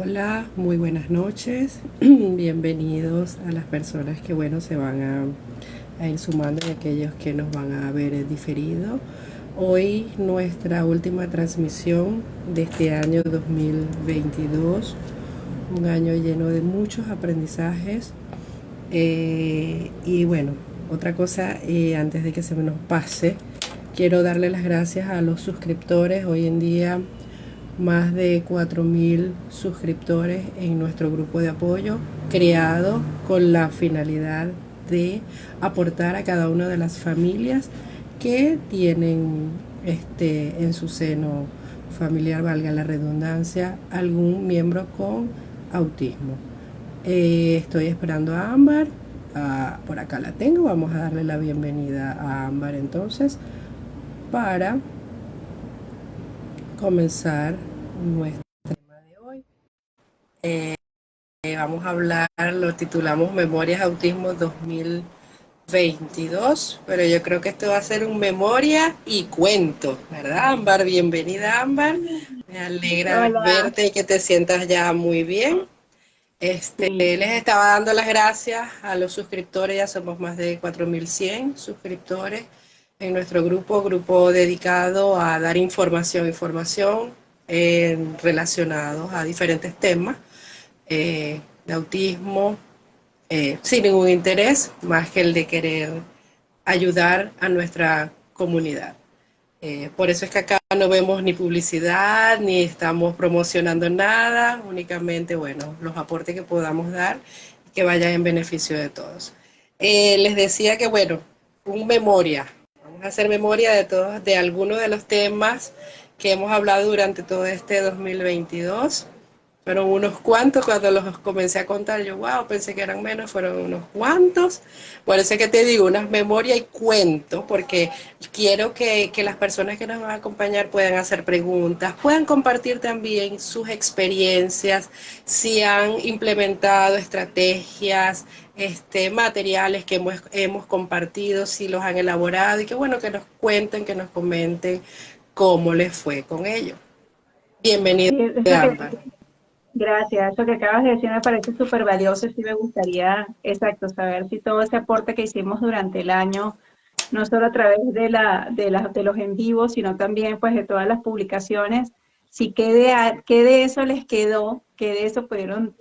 Hola, muy buenas noches. Bienvenidos a las personas que, bueno, se van a ir sumando y aquellos que nos van a ver diferido. Hoy nuestra última transmisión de este año 2022, un año lleno de muchos aprendizajes. Y bueno, otra cosa, antes de que se me nos pase, quiero darle las gracias a los suscriptores. Hoy en día más de 4.000 suscriptores en nuestro grupo de apoyo, creado con la finalidad de aportar a cada una de las familias que tienen en su seno familiar, valga la redundancia, algún miembro con autismo. Estoy esperando a Ámbar. Por acá la tengo. Vamos a darle la bienvenida a Ámbar entonces para comenzar nuestro tema de hoy. Vamos a hablar, lo titulamos Memorias Autismo 2022, pero yo creo que esto va a ser un memoria y cuento, ¿verdad, Ámbar? Bienvenida, Ámbar. Me alegra Hola, verte y que te sientas ya muy bien. sí, Les estaba dando las gracias a los suscriptores, ya somos más de 4.100 suscriptores en nuestro grupo dedicado a dar información relacionados a diferentes temas de autismo, sin ningún interés más que el de querer ayudar a nuestra comunidad. Por eso es que acá no vemos ni publicidad, ni estamos promocionando nada, únicamente, bueno, los aportes que podamos dar, que vayan en beneficio de todos. Les decía que, bueno, un memoria, vamos a hacer memoria de todos, de algunos de los temas que hemos hablado durante todo este 2022. Fueron unos cuantos, cuando los comencé a contar, yo, wow, pensé que eran menos, fueron unos cuantos. Por eso es que te digo, unas memorias y cuento, porque quiero que las personas que nos van a acompañar puedan hacer preguntas, puedan compartir también sus experiencias, si han implementado estrategias, materiales que hemos compartido, si los han elaborado y que bueno, que nos cuenten, que nos comenten cómo les fue con ello. Bienvenido, sí, Ámbar. gracias. Eso que acabas de decir me parece súper valioso. Sí me gustaría, exacto, saber si todo ese aporte que hicimos durante el año, no solo a través de los en vivos, sino también pues de todas las publicaciones, si qué de eso les quedó, qué de eso pudieron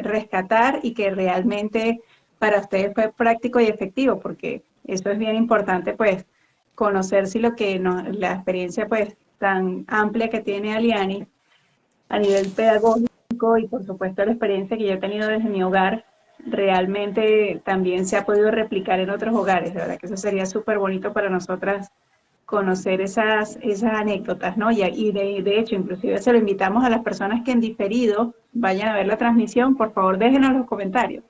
rescatar y que realmente para ustedes fue práctico y efectivo, porque eso es bien importante, pues, conocer si lo que no, la experiencia pues tan amplia que tiene Aliani a nivel pedagógico y por supuesto la experiencia que yo he tenido desde mi hogar realmente también se ha podido replicar en otros hogares, de verdad que eso sería súper bonito para nosotras conocer esas anécdotas, ¿no? Y de hecho, inclusive se lo invitamos a las personas que en diferido vayan a ver la transmisión, por favor déjenos los comentarios,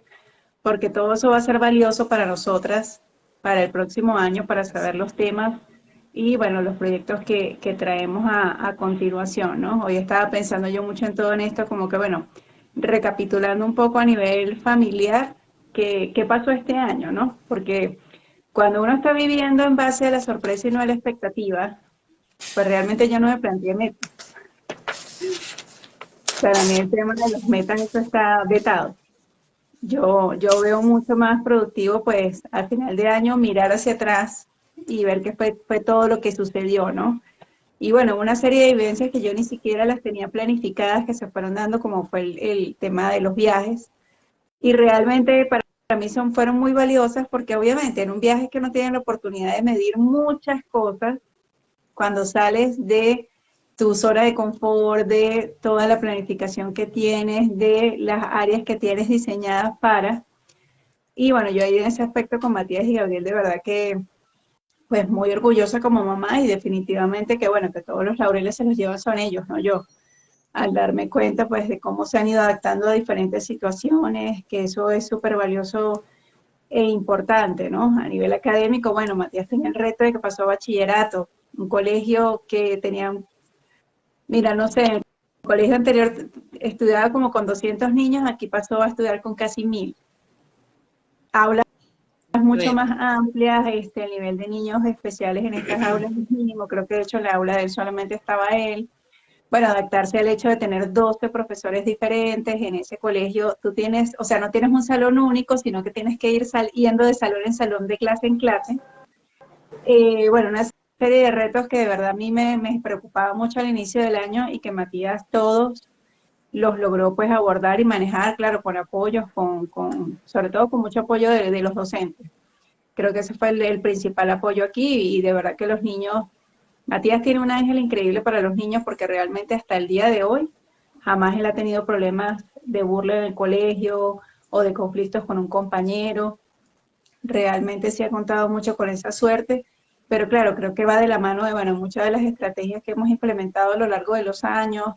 porque todo eso va a ser valioso para nosotras, para el próximo año, para saber los temas y bueno, los proyectos que traemos a continuación, ¿no? Hoy estaba pensando yo mucho en todo en esto, como que bueno, recapitulando un poco a nivel familiar, qué pasó este año, ¿no? Porque cuando uno está viviendo en base a la sorpresa y no a la expectativa, pues realmente yo no me planteé metas. Para mí el tema de los metas, eso está vetado. Yo veo mucho más productivo, pues, al final de año mirar hacia atrás y ver qué fue todo lo que sucedió, ¿no? Y bueno, una serie de vivencias que yo ni siquiera las tenía planificadas, que se fueron dando, como fue el tema de los viajes. Y realmente para mí fueron muy valiosas porque obviamente en un viaje que uno tiene la oportunidad de medir muchas cosas, cuando sales de tu zona de confort, de toda la planificación que tienes, de las áreas que tienes diseñadas para, y bueno, yo ahí en ese aspecto con Matías y Gabriel, de verdad que, pues muy orgullosa como mamá y definitivamente que, bueno, que todos los laureles se los llevan son ellos, no yo. Al darme cuenta, pues, de cómo se han ido adaptando a diferentes situaciones, que eso es súper valioso e importante, ¿no? A nivel académico, bueno, Matías tenía el reto de que pasó a bachillerato, un colegio que tenía, mira, no sé, en el colegio anterior estudiaba como con 200 niños, aquí pasó a estudiar con casi 1000. Aulas mucho más amplias, el nivel de niños especiales en estas aulas es mínimo, creo que de hecho en la aula de él solamente estaba él, bueno, adaptarse al hecho de tener 12 profesores diferentes en ese colegio. Tú tienes, o sea, no tienes un salón único, sino que tienes que ir yendo de salón en salón, de clase en clase. Bueno, una serie de retos que de verdad a mí me preocupaba mucho al inicio del año y que Matías todos los logró pues abordar y manejar, claro, con apoyos, sobre todo con mucho apoyo de los docentes. Creo que ese fue el principal apoyo aquí y de verdad que los niños, Matías tiene un ángel increíble para los niños porque realmente hasta el día de hoy jamás él ha tenido problemas de burla en el colegio o de conflictos con un compañero. Realmente sí ha contado mucho con esa suerte, pero claro, creo que va de la mano de, bueno, muchas de las estrategias que hemos implementado a lo largo de los años,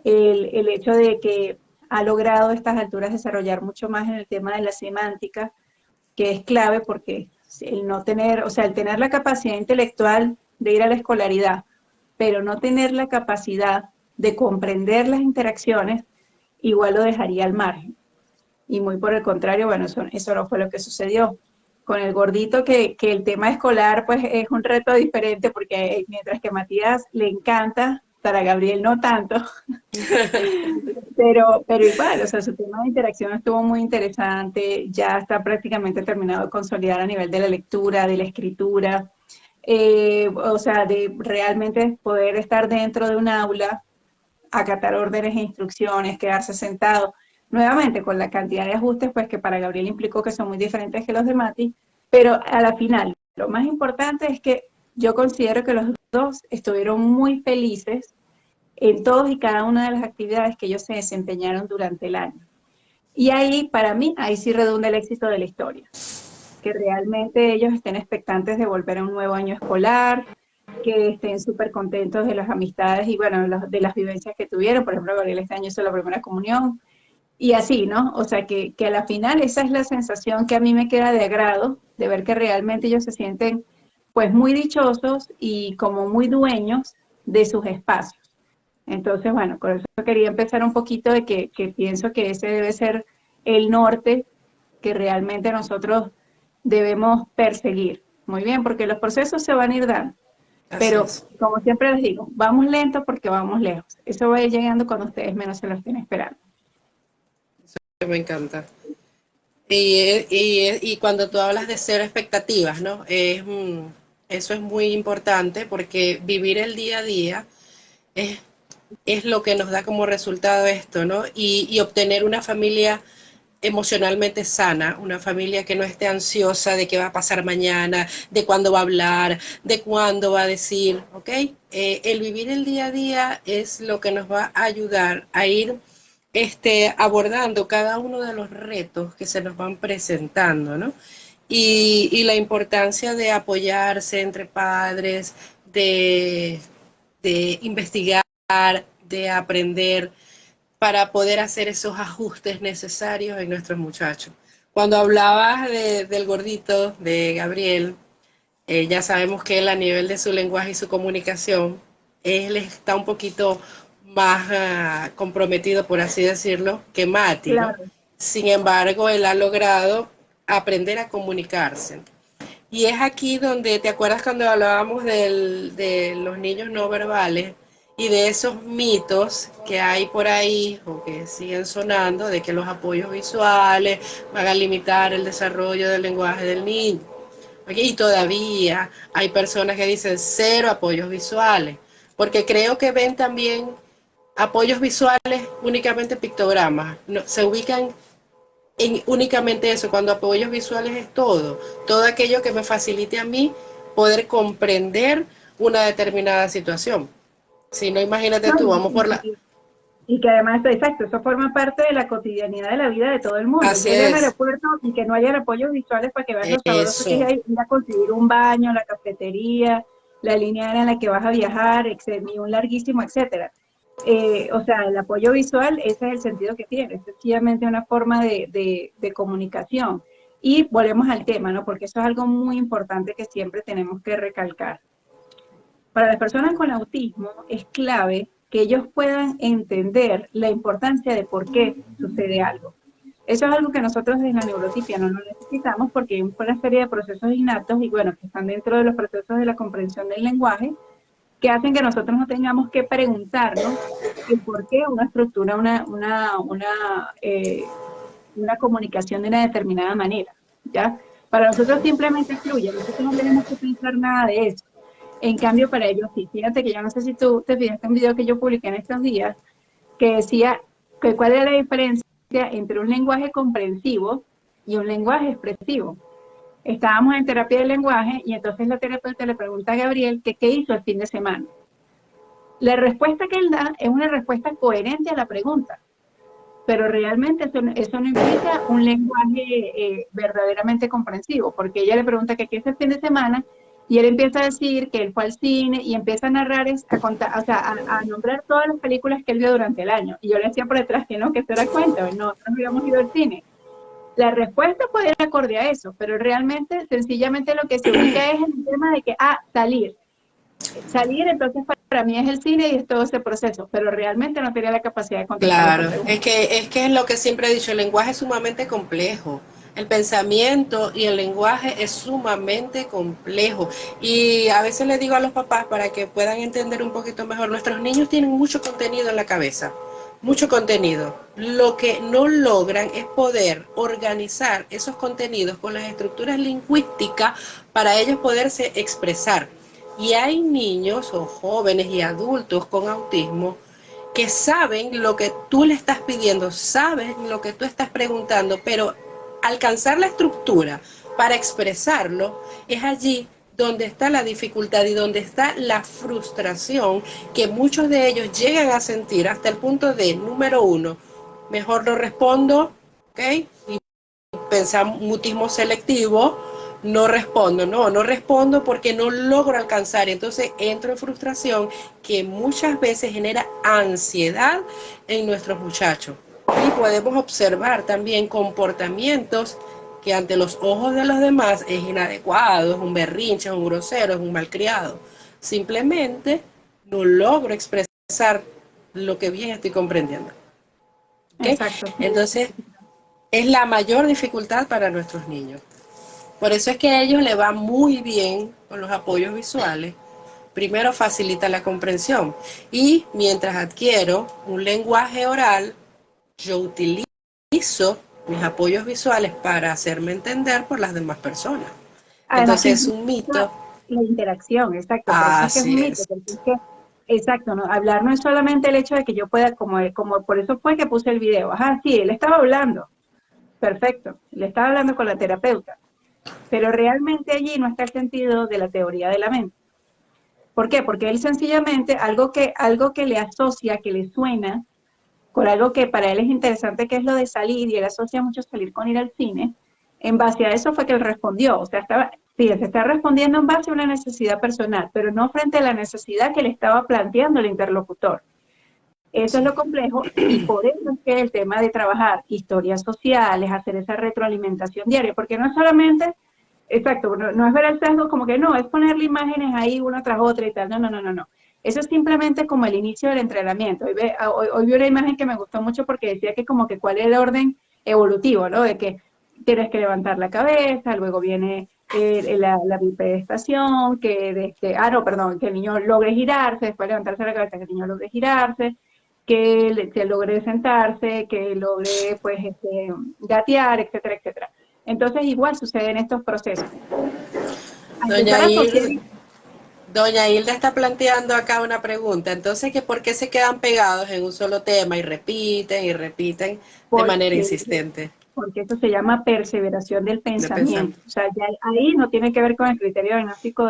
el hecho de que ha logrado a estas alturas desarrollar mucho más en el tema de la semántica, que es clave porque el no tener, o sea, el tener la capacidad intelectual de ir a la escolaridad, pero no tener la capacidad de comprender las interacciones, igual lo dejaría al margen. Y muy por el contrario, bueno, eso no fue lo que sucedió. Con el gordito, que el tema escolar pues es un reto diferente porque mientras que a Matías le encanta, para Gabriel no tanto, pero igual, o sea, su tema de interacción estuvo muy interesante, ya está prácticamente terminado de consolidar a nivel de la lectura, de la escritura, o sea, de realmente poder estar dentro de un aula, acatar órdenes e instrucciones, quedarse sentado, nuevamente con la cantidad de ajustes, pues que para Gabriel implicó que son muy diferentes que los de Mati, pero a la final, lo más importante es que yo considero que los dos estuvieron muy felices en todos y cada una de las actividades que ellos se desempeñaron durante el año. Y ahí, para mí, ahí sí redunda el éxito de la historia, que realmente ellos estén expectantes de volver a un nuevo año escolar, que estén súper contentos de las amistades y, bueno, de las vivencias que tuvieron. Por ejemplo, Gabriel este año hizo la primera comunión y así, ¿no? O sea, que a la final esa es la sensación que a mí me queda de agrado, de ver que realmente ellos se sienten pues muy dichosos y como muy dueños de sus espacios. Entonces, bueno, por eso quería empezar un poquito de que pienso que ese debe ser el norte que realmente nosotros debemos perseguir. Muy bien, porque los procesos se van a ir dando, Así pero es, como siempre les digo, vamos lento porque vamos lejos. Eso va a ir llegando cuando ustedes menos se lo estén esperando. me encanta. Y cuando tú hablas de cero expectativas, ¿no? Eso es muy importante porque vivir el día a día es, es lo que nos da como resultado esto, ¿no? Y obtener una familia emocionalmente sana, una familia que no esté ansiosa de qué va a pasar mañana, de cuándo va a hablar, de cuándo va a decir, ¿ok? El vivir el día a día es lo que nos va a ayudar a ir abordando cada uno de los retos que se nos van presentando, ¿no? Y la importancia de apoyarse entre padres, de, de investigar, de aprender, para poder hacer esos ajustes necesarios en nuestros muchachos. Cuando hablabas del gordito, de Gabriel, ya sabemos que él a nivel de su lenguaje y su comunicación, él está un poquito más comprometido, por así decirlo, que Mati, ¿no? Claro, Sin embargo, él ha logrado aprender a comunicarse. Y es aquí donde, ¿te acuerdas cuando hablábamos de los niños no verbales y de esos mitos que hay por ahí o que siguen sonando de que los apoyos visuales van a limitar el desarrollo del lenguaje del niño? ¿Okay? Y todavía hay personas que dicen cero apoyos visuales, porque creo que ven también apoyos visuales únicamente pictogramas, no, se ubican en únicamente eso, cuando apoyos visuales es todo aquello que me facilite a mí poder comprender una determinada situación. Si no, imagínate no, tú, vamos por la... y que además, exacto, eso forma parte de la cotidianidad de la vida de todo el mundo. Así Llegue al es, aeropuerto y que no haya apoyos visuales para que veas lo sabroso que eso, es ir a conseguir un baño, la cafetería, la línea en la que vas a viajar, y un larguísimo, etcétera. O sea, el apoyo visual, ese es el sentido que tiene, es sencillamente una forma de comunicación. Y volvemos al tema, ¿no? Porque eso es algo muy importante que siempre tenemos que recalcar. Para las personas con autismo es clave que ellos puedan entender la importancia de por qué sucede algo. Eso es algo que nosotros en la neurotipia no lo necesitamos porque hay una serie de procesos innatos y bueno, que están dentro de los procesos de la comprensión del lenguaje, que hacen que nosotros no tengamos que preguntarnos el por qué uno estructura una comunicación de una determinada manera, ¿ya? Para nosotros simplemente fluye, nosotros no tenemos que pensar nada de eso. En cambio, para ellos sí. Fíjate que yo no sé si tú te fijaste en un video que yo publiqué en estos días, que decía que cuál era la diferencia entre un lenguaje comprensivo y un lenguaje expresivo. Estábamos en terapia del lenguaje y entonces la terapeuta le pregunta a Gabriel que qué hizo el fin de semana. La respuesta que él da es una respuesta coherente a la pregunta, pero realmente eso no implica un lenguaje verdaderamente comprensivo, porque ella le pregunta que qué es el fin de semana y él empieza a decir que él fue al cine y empieza a narrar, a contar, o sea, a nombrar todas las películas que él vio durante el año. Y yo le decía por detrás que no, que eso era cuento, no habíamos ido al cine. La respuesta puede ir acorde a eso, pero realmente, sencillamente lo que se ubica es en el tema de que, salir. Salir, entonces, para mí es el cine y es todo ese proceso, pero realmente no tenía la capacidad de contestar Claro, esa pregunta. es lo que siempre he dicho, el lenguaje es sumamente complejo. El pensamiento y el lenguaje es sumamente complejo. Y a veces le digo a los papás para que puedan entender un poquito mejor, nuestros niños tienen mucho contenido en la cabeza, mucho contenido. Lo que no logran es poder organizar esos contenidos con las estructuras lingüísticas para ellos poderse expresar. Y hay niños o jóvenes y adultos con autismo que saben lo que tú le estás pidiendo, saben lo que tú estás preguntando, pero alcanzar la estructura para expresarlo es allí donde está la dificultad y donde está la frustración que muchos de ellos llegan a sentir hasta el punto de, número uno, mejor no respondo, ¿ok? Y pensar mutismo selectivo, no respondo porque no logro alcanzar. Entonces entro en frustración que muchas veces genera ansiedad en nuestros muchachos. Y podemos observar también comportamientos que ante los ojos de los demás es inadecuado, es un berrinche, es un grosero, es un malcriado. Simplemente no logro expresar lo que bien estoy comprendiendo. ¿Okay? Exacto. Entonces, es la mayor dificultad para nuestros niños. Por eso es que a ellos les va muy bien con los apoyos visuales. Primero facilita la comprensión y mientras adquiero un lenguaje oral, yo utilizo mis apoyos visuales para hacerme entender por las demás personas. Además que Entonces es un mito. la interacción, exacto, por eso es que es un Así mito, es. porque es que, exacto, ¿no? Hablar no es solamente el hecho de que yo pueda, como por eso fue que puse el video, sí, él estaba hablando, perfecto, le estaba hablando con la terapeuta, pero realmente allí no está el sentido de la teoría de la mente. ¿Por qué? Porque él sencillamente, algo que le asocia, que le suena, con algo que para él es interesante, que es lo de salir, y él asocia mucho salir con ir al cine, en base a eso fue que él respondió, o sea, fíjense, está respondiendo en base a una necesidad personal, pero no frente a la necesidad que le estaba planteando el interlocutor. Eso es lo complejo y por eso es que el tema de trabajar historias sociales, hacer esa retroalimentación diaria, porque no es solamente, exacto, no es ver el sesgo como que no, es ponerle imágenes ahí una tras otra y tal, no. Eso es simplemente como el inicio del entrenamiento. Hoy vi una imagen que me gustó mucho porque decía que como que cuál es el orden evolutivo, ¿no? De que tienes que levantar la cabeza, luego viene la bipedestación, que el niño logre girarse, después levantarse la cabeza, que el niño logre girarse, que logre sentarse, que logre pues gatear, etcétera, etcétera. Entonces igual sucede en estos procesos. A empezar Doña a asociar. Doña Hilda está planteando acá una pregunta. Entonces, ¿que por qué se quedan pegados en un solo tema y repiten de manera porque, insistente? porque eso se llama perseveración del De pensar. pensamiento. O sea, ya ahí no tiene que ver con el criterio diagnóstico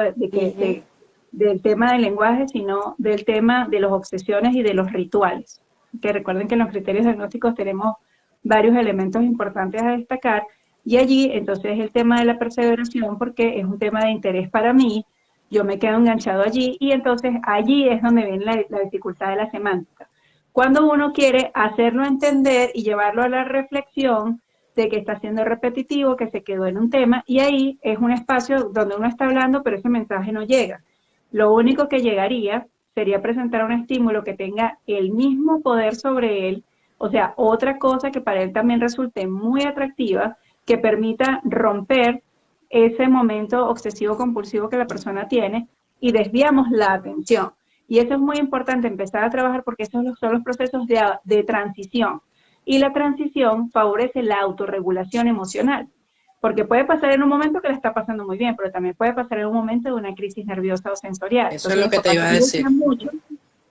del tema del lenguaje, sino del tema de las obsesiones y de los rituales. Que recuerden que en los criterios diagnósticos tenemos varios elementos importantes a destacar y allí entonces el tema de la perseveración, porque es un tema de interés para mí, yo me quedo enganchado allí y entonces allí es donde viene la dificultad de la semántica. Cuando uno quiere hacerlo entender y llevarlo a la reflexión de que está siendo repetitivo, que se quedó en un tema, y ahí es un espacio donde uno está hablando, pero ese mensaje no llega. Lo único que llegaría sería presentar un estímulo que tenga el mismo poder sobre él, o sea, otra cosa que para él también resulte muy atractiva, que permita romper ese momento obsesivo compulsivo que la persona tiene y desviamos la atención. Y eso es muy importante, empezar a trabajar porque esos son los procesos de transición. Y la transición favorece la autorregulación emocional. Porque puede pasar en un momento que le está pasando muy bien, pero también puede pasar en un momento de una crisis nerviosa o sensorial. Eso es Entonces lo los que te papás iba se a decir. angustian mucho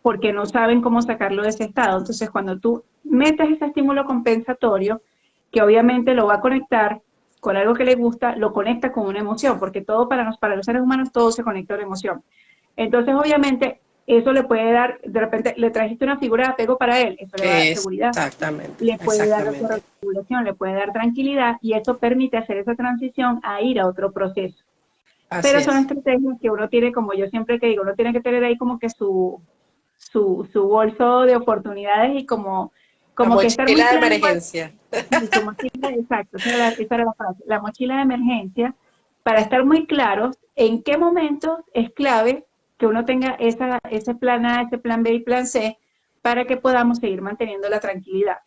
porque no saben cómo sacarlo de ese estado. Entonces cuando tú metes ese estímulo compensatorio, que obviamente lo va a conectar con algo que le gusta, lo conecta con una emoción, porque todo para los seres humanos todo se conecta a una emoción. Entonces obviamente eso le puede dar, de repente le trajiste una figura de apego para él, eso le va a dar seguridad, Exactamente, le puede dar exactamente. autorregulación, le puede dar tranquilidad y eso permite hacer esa transición a ir a otro proceso. Así Pero son es. estrategias que uno tiene, como yo siempre que digo, uno tiene que tener ahí como que su bolso de oportunidades y La como que estar muy mochila de claro, emergencia. y su mochila, exacto, esa era la frase, la mochila de emergencia, para estar muy claros en qué momentos es clave que uno tenga ese plan A, ese plan B y plan C, para que podamos seguir manteniendo la tranquilidad.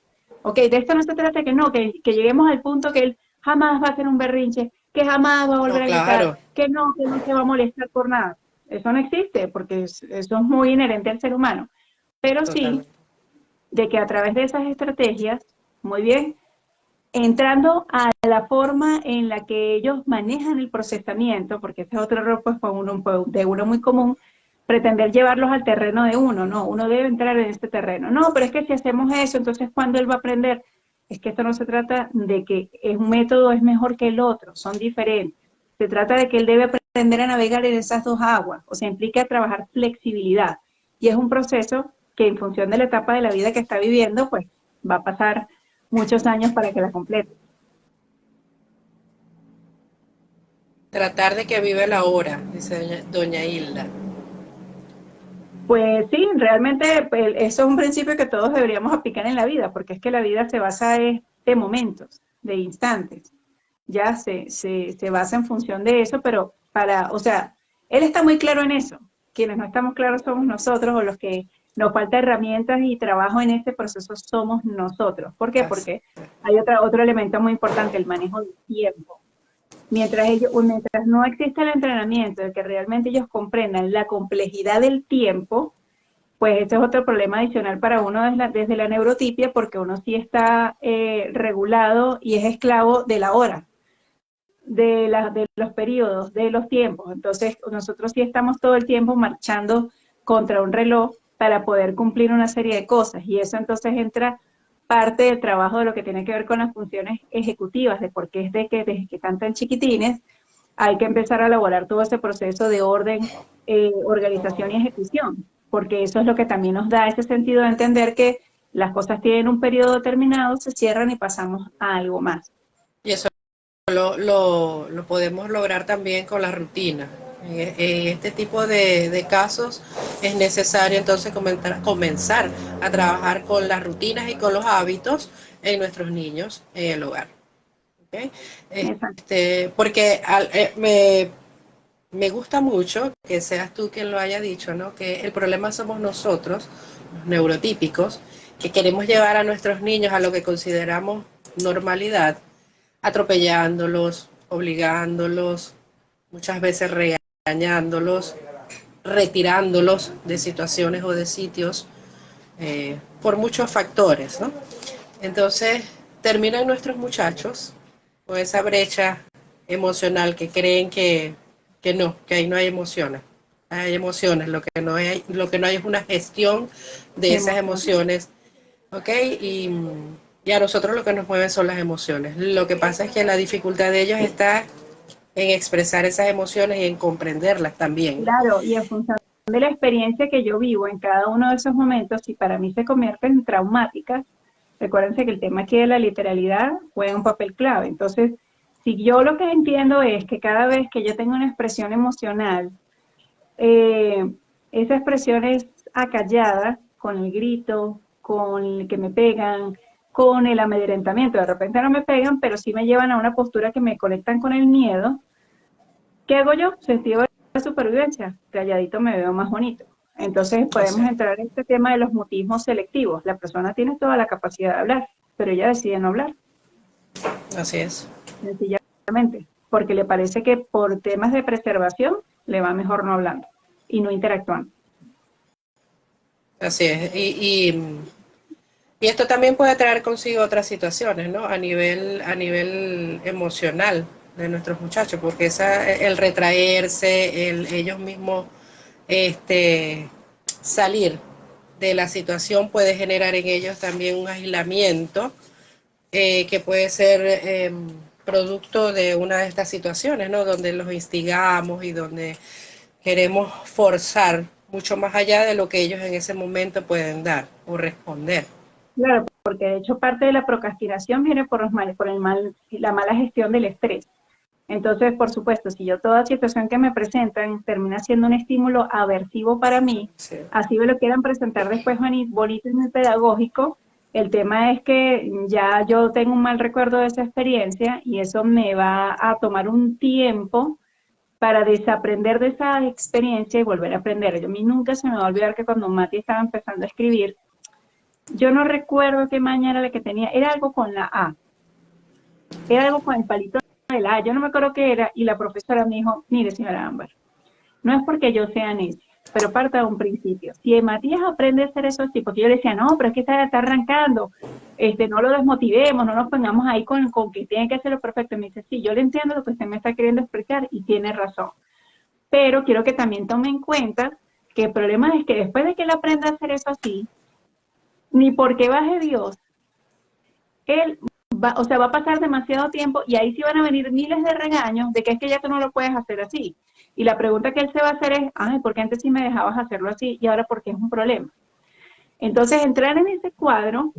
Ok, de esto no se trata que no, que lleguemos al punto que él jamás va a hacer un berrinche, que jamás va a volver No, a gritar, claro, que no se va a molestar por nada. Eso no existe, porque eso es muy inherente al ser humano. Pero sí, totalmente. de que a través de esas estrategias, muy bien, entrando a la forma en la que ellos manejan el procesamiento, porque ese es otro error pues, de uno muy común, pretender llevarlos al terreno de uno, no, uno debe entrar en este terreno. No, pero es que si hacemos eso, entonces ¿cuándo él va a aprender? Es que esto no se trata de que un método es mejor que el otro, son diferentes. Se trata de que él debe aprender a navegar en esas dos aguas, o sea, implica trabajar flexibilidad. Y es un proceso que en función de la etapa de la vida que está viviendo, pues va a pasar muchos años para que la complete. Tratar de que vive la hora, dice doña Hilda. Pues sí, realmente pues, eso es un principio que todos deberíamos aplicar en la vida, porque es que la vida se basa de momentos, de instantes. Ya se basa en función de eso, pero o sea, él está muy claro en eso. Quienes no estamos claros somos nosotros o los que nos falta herramientas y trabajo en este proceso somos nosotros. ¿Por qué? Así. Porque hay otro elemento muy importante, el manejo del tiempo. Mientras no existe el entrenamiento de que realmente ellos comprendan la complejidad del tiempo, pues ese es otro problema adicional para uno desde la neurotipia, porque uno sí está regulado y es esclavo de la hora, de los periodos, de los tiempos. Entonces nosotros sí estamos todo el tiempo marchando contra un reloj para poder cumplir una serie de cosas y eso entonces entra parte del trabajo de lo que tiene que ver con las funciones ejecutivas, de por qué es de que desde que están tan chiquitines hay que empezar a elaborar todo ese proceso de orden, organización y ejecución, porque eso es lo que también nos da ese sentido de entender que las cosas tienen un periodo determinado, se cierran y pasamos a algo más. Y eso lo podemos lograr también con la rutina. En este tipo de casos es necesario entonces comenzar a trabajar con las rutinas y con los hábitos en nuestros niños en el hogar. ¿Okay? Exacto. Porque me gusta mucho que seas tú quien lo haya dicho, ¿no? Que el problema somos nosotros, los neurotípicos, que queremos llevar a nuestros niños a lo que consideramos normalidad, atropellándolos, obligándolos, muchas veces regañándolos, retirándolos de situaciones o de sitios por muchos factores, ¿no? Entonces terminan nuestros muchachos con esa brecha emocional que creen que no, que ahí no hay emociones. Hay emociones, lo que no hay es una gestión de esas Emociones. emociones, ¿ok? Y a nosotros lo que nos mueve son las emociones. Lo que pasa es que la dificultad de ellos está en expresar esas emociones y en comprenderlas también, ¿no? Claro, y en función de la experiencia que yo vivo en cada uno de esos momentos, si para mí se convierten en traumáticas, recuérdense que el tema aquí de la literalidad juega un papel clave. Entonces, si yo lo que entiendo es que cada vez que yo tengo una expresión emocional, eh, esa expresión es acallada con el grito, con el que me pegan, con el amedrentamiento. De repente no me pegan, pero sí me llevan a una postura que me conectan con el miedo. ¿Qué hago yo? Sentido de supervivencia. Calladito me veo más bonito. Entonces Así podemos entrar en este tema de los mutismos selectivos. La persona tiene toda la capacidad de hablar, pero ella decide no hablar, así es. sencillamente, porque le parece que por temas de preservación le va mejor no hablando y no interactuando. Así es. Y esto también puede traer consigo otras situaciones, ¿no? A nivel emocional de nuestros muchachos, porque el retraerse, ellos mismos este, salir de la situación puede generar en ellos también un aislamiento que puede ser producto de una de estas situaciones, ¿no? Donde los instigamos y donde queremos forzar mucho más allá de lo que ellos en ese momento pueden dar o responder. Claro, porque de hecho parte de la procrastinación viene la mala gestión del estrés. Entonces, por supuesto, si yo toda situación que me presentan termina siendo un estímulo aversivo para mí, Sí. así me lo quieran presentar después bonito y muy pedagógico, el tema es que ya yo tengo un mal recuerdo de esa experiencia y eso me va a tomar un tiempo para desaprender de esa experiencia y volver a aprender. A mí nunca se me va a olvidar que cuando Mati estaba empezando a escribir, yo no recuerdo qué maña era la que tenía, era algo con la A, era algo con el palito de la A, yo no me acuerdo qué era, y la profesora me dijo, mire señora Ámbar, no es porque yo sea necia, pero parta de un principio. Si Matías aprende a hacer eso así, porque yo le decía, no, pero es que está arrancando, no lo desmotivemos, no nos pongamos ahí con que tiene que hacerlo perfecto. Y me dice, sí, yo le entiendo lo que usted me está queriendo explicar y tiene razón. Pero quiero que también tome en cuenta que el problema es que después de que él aprenda a hacer eso así, ni porque baje Dios, él o sea, va a pasar demasiado tiempo y ahí sí van a venir miles de regaños de que es que ya tú no lo puedes hacer así. Y la pregunta que él se va a hacer es, ay, ¿por qué antes sí me dejabas hacerlo así y ahora por qué es un problema? Entonces, entrar en ese cuadro,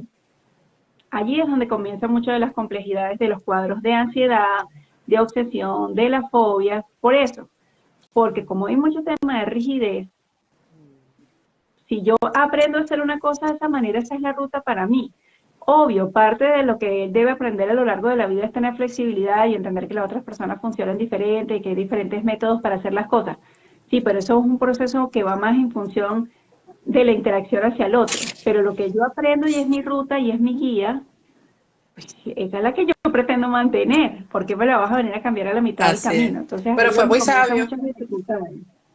allí es donde comienzan muchas de las complejidades de los cuadros de ansiedad, de obsesión, de las fobias. Por eso, porque como hay mucho tema de rigidez, si yo aprendo a hacer una cosa de esa manera, esa es la ruta para mí. Obvio, parte de lo que él debe aprender a lo largo de la vida es tener flexibilidad y entender que las otras personas funcionan diferente y que hay diferentes métodos para hacer las cosas. Sí, pero eso es un proceso que va más en función de la interacción hacia el otro. Pero lo que yo aprendo y es mi ruta y es mi guía, pues esa es la que yo pretendo mantener. ¿Por qué me la vas a venir a cambiar a la mitad del Así es. camino? Entonces ahí Pero es donde comienzan muchas dificultades.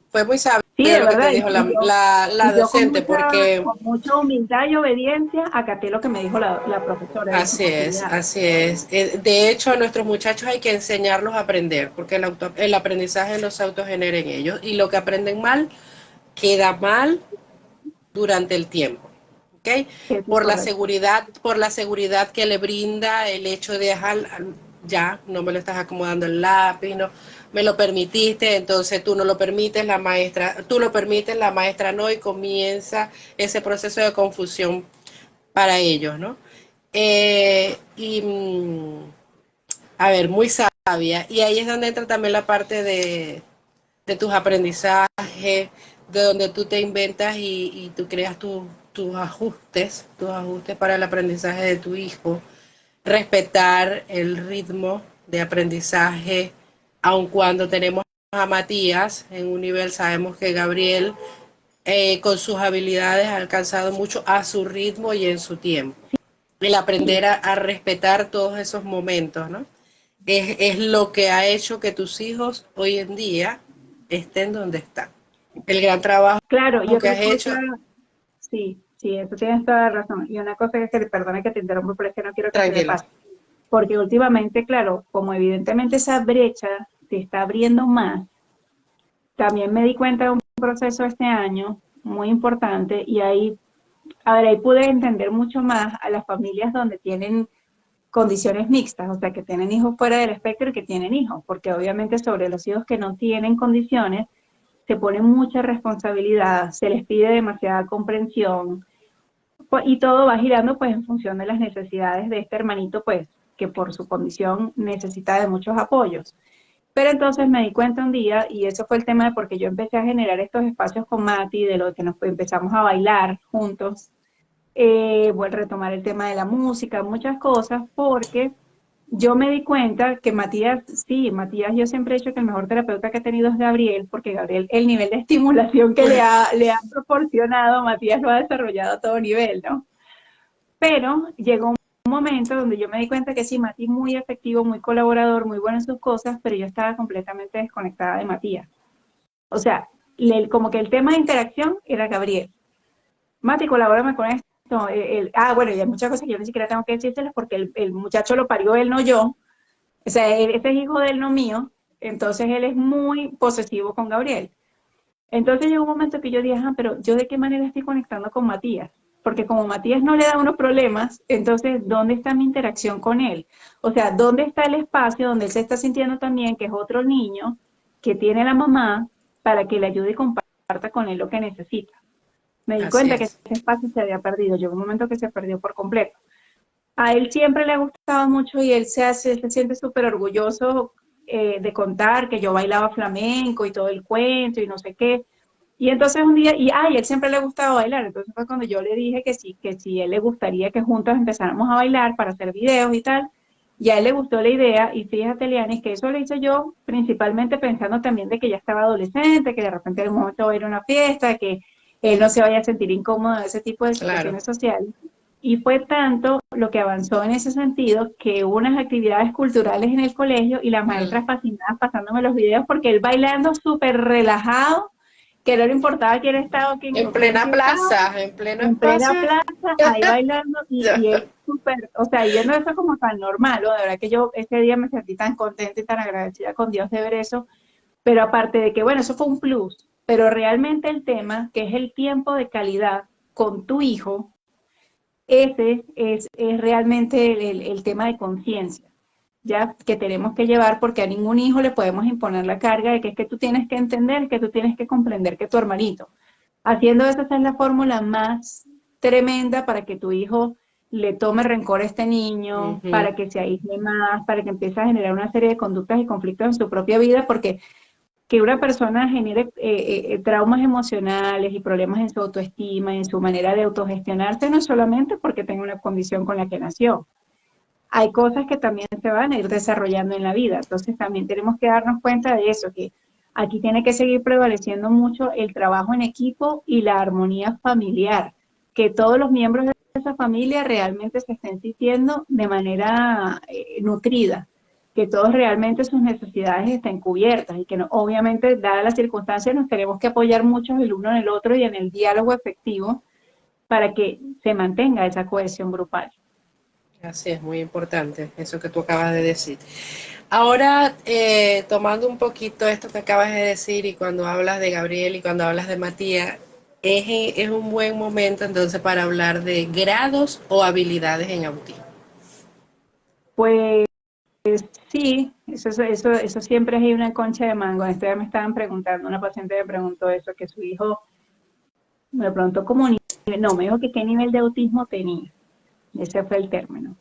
fue muy sabio Sí, de lo que te verdad, dijo y la yo docente, porque con mucha humildad y obediencia acaté lo que me dijo la profesora en su así es, facilidad. así es. De hecho, a nuestros muchachos hay que enseñarlos a aprender, porque el aprendizaje no se autogenera en ellos, y lo que aprenden mal queda mal durante el tiempo. ¿Okay? Eso es correcto. Por la seguridad que le brinda el hecho de ya no me lo estás acomodando el lápiz, no me lo permitiste, entonces tú no lo permites, tú lo permites, la maestra no, y comienza ese proceso de confusión para ellos, ¿no? Y a ver, muy sabia. Y ahí es donde entra también la parte de tus aprendizajes, de donde tú te inventas y tú creas tus ajustes para el aprendizaje de tu hijo, respetar el ritmo de aprendizaje, aun cuando tenemos a Matías en un nivel, sabemos que Gabriel con sus habilidades ha alcanzado mucho a su ritmo y en su tiempo. El aprender a respetar todos esos momentos, ¿no? Es lo que ha hecho que tus hijos hoy en día estén donde están. El gran trabajo Claro, y que otra has cosa, hecho, sí, sí, eso tienes toda la razón. Y una cosa que, perdona que te interrumpa, pero es que no quiero que se me tranquila. pase. Porque últimamente, claro, como evidentemente esa brecha se está abriendo más, también me di cuenta de un proceso este año muy importante y ahí, a ver, ahí pude entender mucho más a las familias donde tienen condiciones mixtas, o sea, que tienen hijos fuera del espectro y que tienen hijos, porque obviamente sobre los hijos que no tienen condiciones se pone mucha responsabilidad, se les pide demasiada comprensión y todo va girando pues en función de las necesidades de este hermanito pues que por su condición necesita de muchos apoyos. Pero entonces me di cuenta un día, y eso fue el tema de porque yo empecé a generar estos espacios con Mati, de lo que nos empezamos a bailar juntos, bueno, retomar el tema de la música, muchas cosas, porque yo me di cuenta que Matías, sí, Matías, yo siempre he dicho que el mejor terapeuta que ha tenido es Gabriel, porque Gabriel, el nivel de estimulación que le ha proporcionado, Matías lo ha desarrollado a todo nivel, ¿no? Pero llegó un momento donde yo me di cuenta que sí, Matías muy efectivo, muy colaborador, muy bueno en sus cosas, pero yo estaba completamente desconectada de Matías. O sea, como que el tema de interacción era Gabriel. Mati, colabórame con esto. Bueno, y hay muchas cosas que yo ni siquiera tengo que decírselas porque el muchacho lo parió él, no yo. O sea, ese es hijo de él, no mío. Entonces él es muy posesivo con Gabriel. Entonces llegó un momento que yo dije, pero ¿yo de qué manera estoy conectando con Matías? Porque como Matías no le da unos problemas, entonces, ¿dónde está mi interacción con él? O sea, ¿dónde está el espacio donde él se está sintiendo también que es otro niño que tiene la mamá para que le ayude y comparta con él lo que necesita? Me di Así cuenta que es. ese espacio se había perdido. Llegó un momento que se perdió por completo. A él siempre le ha gustado mucho y él se siente súper orgulloso de contar que yo bailaba flamenco y todo el cuento y no sé qué. Y entonces un día, y él siempre le gustaba bailar, entonces fue cuando yo le dije que si él le gustaría que juntos empezáramos a bailar para hacer videos y tal, y a él le gustó la idea, y fíjate, Lianis, que eso lo hice yo principalmente pensando también de que ya estaba adolescente, que de repente en un momento va a ir a una fiesta, que él no se vaya a sentir incómodo en ese tipo de Claro. situaciones sociales. Y fue tanto lo que avanzó en ese sentido que hubo unas actividades culturales en el colegio y las maestras fascinadas pasándome los videos porque él bailando súper relajado, que no le importaba quién estaba En o quién plena estaba, plaza, en pleno en plena espacio. plaza, ahí bailando, Ya. y él súper, o sea, y viendo eso como tan normal, ¿no? De verdad que yo ese día me sentí tan contenta y tan agradecida con Dios de ver eso, pero aparte de que, bueno, eso fue un plus, pero realmente el tema, que es el tiempo de calidad con tu hijo, ese es realmente el tema de conciencia, ya que tenemos que llevar porque a ningún hijo le podemos imponer la carga de que es que tú tienes que entender, que tú tienes que comprender que tu hermanito. Haciendo eso, esa es la fórmula más tremenda para que tu hijo le tome rencor a este niño, Ujú. para que se aísle más, para que empiece a generar una serie de conductas y conflictos en su propia vida, porque que una persona genere traumas emocionales y problemas en su autoestima, en su manera de autogestionarse, no solamente porque tenga una condición con la que nació. Hay cosas que también se van a ir desarrollando en la vida. Entonces también tenemos que darnos cuenta de eso, que aquí tiene que seguir prevaleciendo mucho el trabajo en equipo y la armonía familiar, que todos los miembros de esa familia realmente se estén sintiendo de manera nutrida, que todos realmente sus necesidades estén cubiertas y que no, obviamente, dadas las circunstancias, nos tenemos que apoyar mucho el uno en el otro y en el diálogo efectivo para que se mantenga esa cohesión grupal. Así es, muy importante eso que tú acabas de decir. Ahora, tomando un poquito esto que acabas de decir y cuando hablas de Gabriel y cuando hablas de Matías, es un buen momento entonces para hablar de grados o habilidades en autismo. Pues sí, eso siempre hay una concha de mango. Este día me estaban preguntando, una paciente me preguntó eso, que su hijo me preguntó cómo nivel, no, me dijo que qué nivel de autismo tenía. Ese fue el término.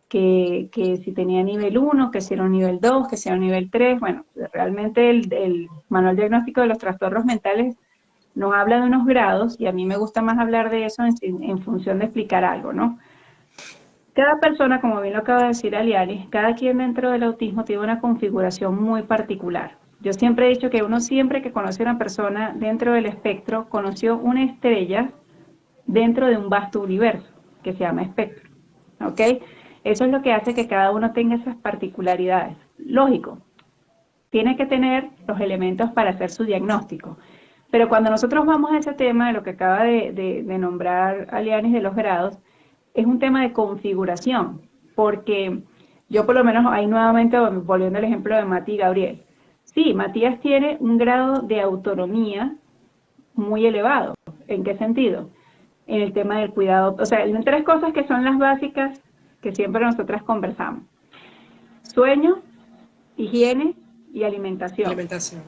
Que si tenía nivel 1, que si era un nivel 2, que si era un nivel 3. Bueno, realmente el manual diagnóstico de los trastornos mentales nos habla de unos grados y a mí me gusta más hablar de eso en función de explicar algo, ¿no? Cada persona, como bien lo acaba de decir Aliari, cada quien dentro del autismo tiene una configuración muy particular. Yo siempre he dicho que uno siempre que conoce a una persona dentro del espectro, conoció una estrella dentro de un vasto universo que se llama espectro. ¿Ok? Eso es lo que hace que cada uno tenga esas particularidades. Lógico, tiene que tener los elementos para hacer su diagnóstico. Pero cuando nosotros vamos a ese tema de lo que acaba de nombrar Alianis de los grados, es un tema de configuración, porque yo por lo menos ahí nuevamente volviendo al ejemplo de Mati y Gabriel. Sí, Matías tiene un grado de autonomía muy elevado. ¿En qué sentido? En el tema del cuidado, o sea, en tres cosas que son las básicas que siempre nosotras conversamos. Sueño, higiene y alimentación. Alimentación.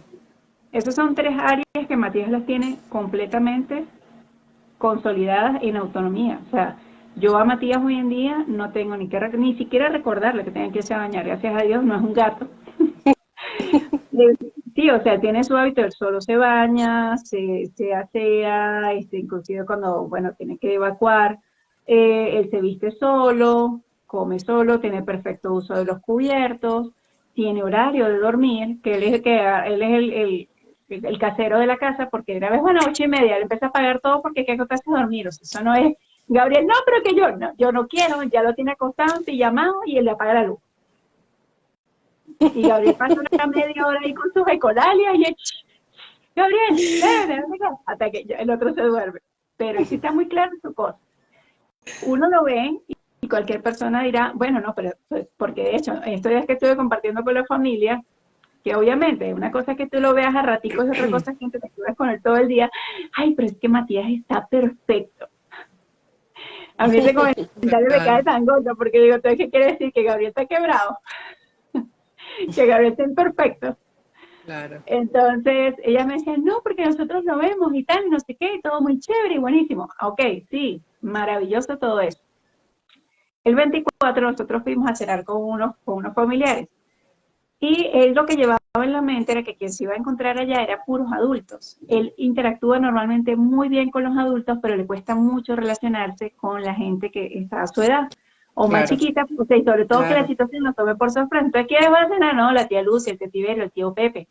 Esas son tres áreas que Matías las tiene completamente consolidadas en autonomía. O sea, yo a Matías hoy en día no tengo ni siquiera recordarle que tenga que irse a bañar. Gracias a Dios no es un gato. Sí, o sea, tiene su hábito, él solo se baña, se asea, inclusive cuando, bueno, tiene que evacuar, él se viste solo, come solo, tiene perfecto uso de los cubiertos, tiene horario de dormir, que él es el casero de la casa, porque una vez a las 8:30 le empieza a pagar todo porque ¿qué te hace dormir? O sea, eso no es, Gabriel, no, pero que yo no quiero, ya lo tiene acostado, pijamado y él le apaga la luz. Y Gabriel pasa una media hora ahí con sus ecolalia y él, Gabriel, ven, hasta que el otro se duerme. pero sí está muy claro su cosa. Uno lo ve y cualquier persona dirá, bueno, no, pero pues, porque de hecho, estos días que estuve compartiendo con la familia, que obviamente una cosa es que tú lo veas a raticos y otra cosa es que te quedas con él todo el día. Ay, pero es que Matías está perfecto. A mí ese comentario me cae Total, tan gordo porque digo, ¿tú qué quiere decir? ¿Que Gabriel está quebrado? ¿Que Gabriel está imperfecto? claro. Entonces, ella me decía, no, porque nosotros lo vemos y tal, no sé qué, todo muy chévere y buenísimo. Ok, sí, maravilloso todo eso. El 24 nosotros fuimos a cenar con unos familiares. Y él lo que llevaba en la mente era que quien se iba a encontrar allá era puros adultos. Él interactúa normalmente muy bien con los adultos, pero le cuesta mucho relacionarse con la gente que está a su edad o más Claro, chiquita, o sea, y sobre todo que la claro. situación nos tome por sorpresa. Entonces, ¿quiénes van a cenar? No, la tía Lucia, el tío Tiberio, el tío Pepe.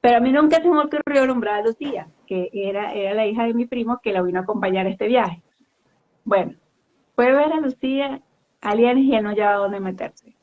Pero a mí nunca se me ocurrió nombrar a Lucía, que era la hija de mi primo que la vino a acompañar a este viaje. Bueno, fue ver a Lucía, Alienes, y él no llevaba dónde meterse.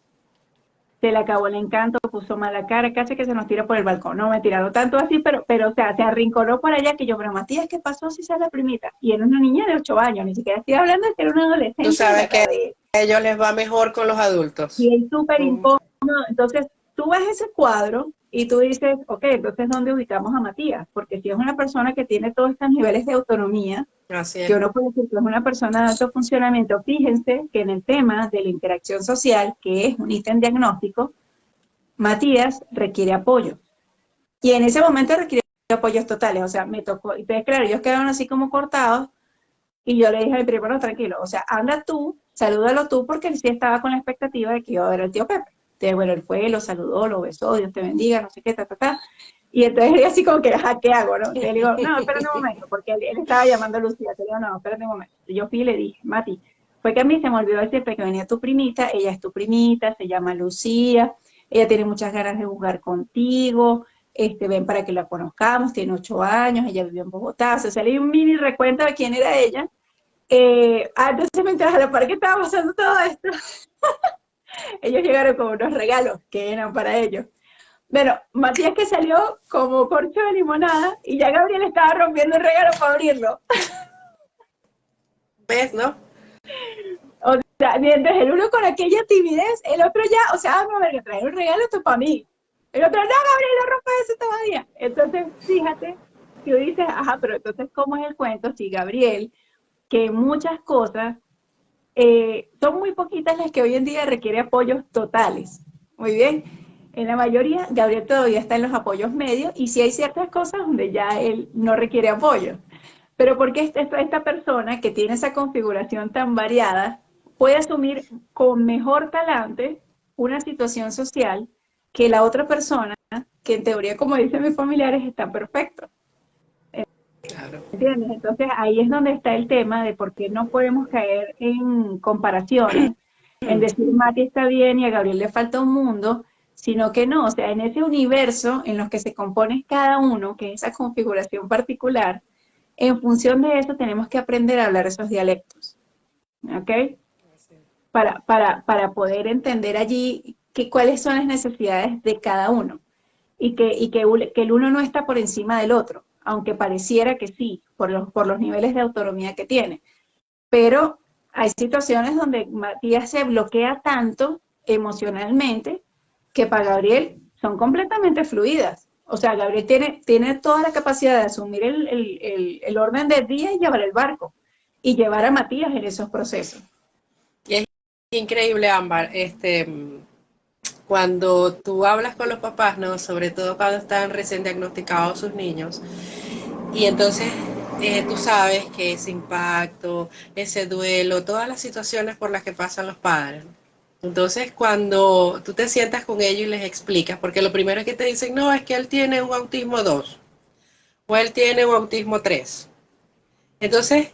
Se le acabó el encanto, puso mala cara, casi que se nos tira por el balcón. No me tiraron tanto así, pero o sea, se arrinconó por allá que yo, pero Matías, ¿qué pasó si sale la primita? Y era una niña de 8 años, ni siquiera estoy hablando de que era una Tú adolescente de la sabes edad que de él. a ellos les va mejor con los Y adultos. es súper Mm, incómodo. Entonces, tú ves ese cuadro y tú dices, ok, entonces, ¿dónde ubicamos a Matías? Porque si es una persona que tiene todos estos niveles de autonomía, así que es, uno puede decir que es una persona de alto funcionamiento, fíjense que en el tema de la interacción social, que es un ítem diagnóstico, Matías requiere apoyo. Y en ese momento requiere apoyos totales, o sea, me tocó, entonces claro, ellos quedaron así como cortados, y yo le dije al primo, no, tranquilo, o sea, anda tú, salúdalo tú, porque él sí estaba con la expectativa de que iba a ver al tío Pepe. Entonces, bueno, él fue, lo saludó, lo besó, Dios te bendiga, no sé qué, ta, ta, ta. Y entonces él así como que, ajá, ¿qué hago, no? Entonces le digo, no, espérate un momento, porque él estaba llamando a Lucía. Te digo, no, espérate un momento. Y yo fui y le dije, Mati, fue que a mí se me olvidó decirte que venía tu primita, ella es tu primita, se llama Lucía, ella tiene muchas ganas de jugar contigo, ven para que la conozcamos, tiene 8 años, ella vivió en Bogotá, o sea, salí un mini recuento de quién era ella. Entonces mientras a la par que estaba pasando todo esto, ellos llegaron con unos regalos que eran para ellos. Bueno, Matías que salió como corcho de limonada y ya Gabriel estaba rompiendo el regalo para abrirlo. ¿ves, no? O sea, mientras el uno con aquella timidez, el otro ya, o sea, vamos a ver, que traer un regalo esto para mí. El otro, no, Gabriel, no rompas eso todavía. Entonces, fíjate, tú dices, ajá, pero entonces, ¿cómo es el cuento? Si Gabriel, que muchas cosas, son muy poquitas las que hoy en día requiere apoyos totales. Muy bien. En la mayoría, Gabriel todavía está en los apoyos medios y sí hay ciertas cosas donde ya él no requiere apoyo. Pero porque esta persona que tiene esa configuración tan variada puede asumir con mejor talante una situación social que la otra persona, que en teoría, como dicen mis familiares, está perfecto. Claro. ¿Entiendes? Entonces ahí es donde está el tema de por qué no podemos caer en comparaciones, en decir Mati está bien y a Gabriel le falta un mundo, sino que no, o sea, en ese universo en los que se compone cada uno, que es esa configuración particular, en función de eso tenemos que aprender a hablar esos dialectos, ¿ok? Para poder entender allí cuáles son las necesidades de cada uno y que el uno no está por encima del otro, aunque pareciera que sí, por los niveles de autonomía que tiene. Pero hay situaciones donde Matías se bloquea tanto emocionalmente que para Gabriel son completamente fluidas. O sea, Gabriel tiene toda la capacidad de asumir el orden del día y llevar el barco y llevar a Matías en esos procesos. Y es increíble, Ámbar, cuando tú hablas con los papás, ¿no? Sobre todo cuando están recién diagnosticados sus niños, y entonces tú sabes que ese impacto, ese duelo, todas las situaciones por las que pasan los padres. Entonces, cuando tú te sientas con ellos y les explicas, porque lo primero que te dicen, no, es que él tiene un autismo 2 o él tiene un autismo 3. Entonces,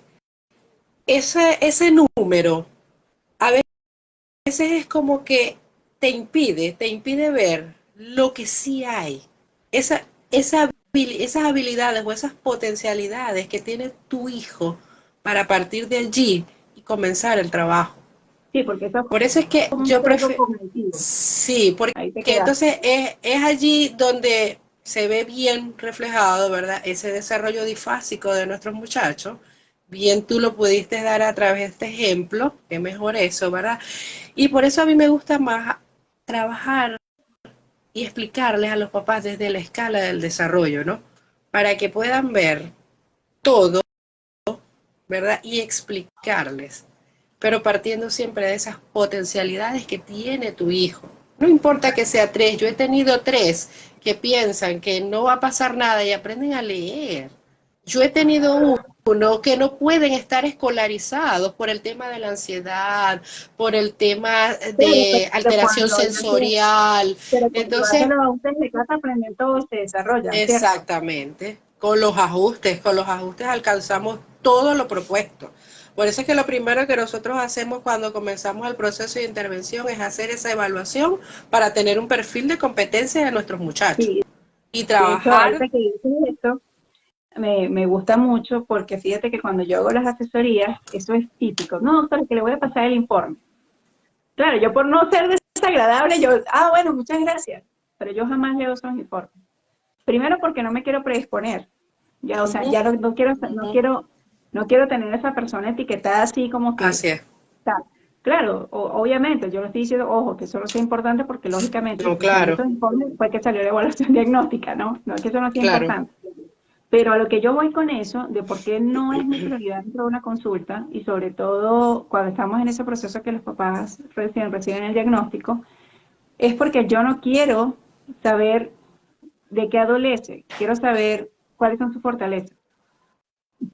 ese número a veces es como que te impide ver lo que sí hay. Esas habilidades o esas potencialidades que tiene tu hijo para partir de allí y comenzar el trabajo. Sí, porque eso es Por eso es que como un yo sesgo prefiero, cognitivo. sí, porque Ahí te quedas. entonces es allí donde se ve bien reflejado, ¿verdad? Ese desarrollo difásico de nuestros muchachos, bien tú lo pudiste dar a través de este ejemplo, que mejor eso, ¿verdad? Y por eso a mí me gusta más trabajar y explicarles a los papás desde la escala del desarrollo, ¿no? Para que puedan ver todo, ¿verdad? Y explicarles, pero partiendo siempre de esas potencialidades que tiene tu hijo. No importa que sea tres, yo he tenido tres que piensan que no va a pasar nada y aprenden a leer. Yo he tenido uno que no pueden estar escolarizados por el tema de la ansiedad, por el tema de Pero alteración sensorial. cuando vas a Entonces, los ajustes de casa, aprender todo se desarrolla, ¿cierto? exactamente, con los ajustes alcanzamos todo lo propuesto. Por eso es que lo primero que nosotros hacemos cuando comenzamos el proceso de intervención es hacer esa evaluación para tener un perfil de competencia de nuestros muchachos Sí, y de hecho, trabajar. ahorita que dices esto, me gusta mucho porque fíjate que cuando yo hago las asesorías, eso es típico. No, doctor, que le voy a pasar el informe. Claro, yo por no ser desagradable, yo, bueno, muchas gracias, pero yo jamás leo esos informes. Primero porque no me quiero predisponer, ya, o Uh sea, -huh, ya uh -huh. no quiero tener a esa persona etiquetada así como que, Así es. está. Claro, obviamente, yo no estoy diciendo, ojo, que eso no sea importante porque lógicamente No, si salen claro, esos informes fue que salió la evaluación diagnóstica, ¿no? No es que eso no sea claro. importante. Pero a lo que yo voy con eso, de por qué no es mi prioridad dentro de una consulta, y sobre todo cuando estamos en ese proceso que los papás reciben el diagnóstico, es porque yo no quiero saber de qué adolece, quiero saber cuáles son sus fortalezas.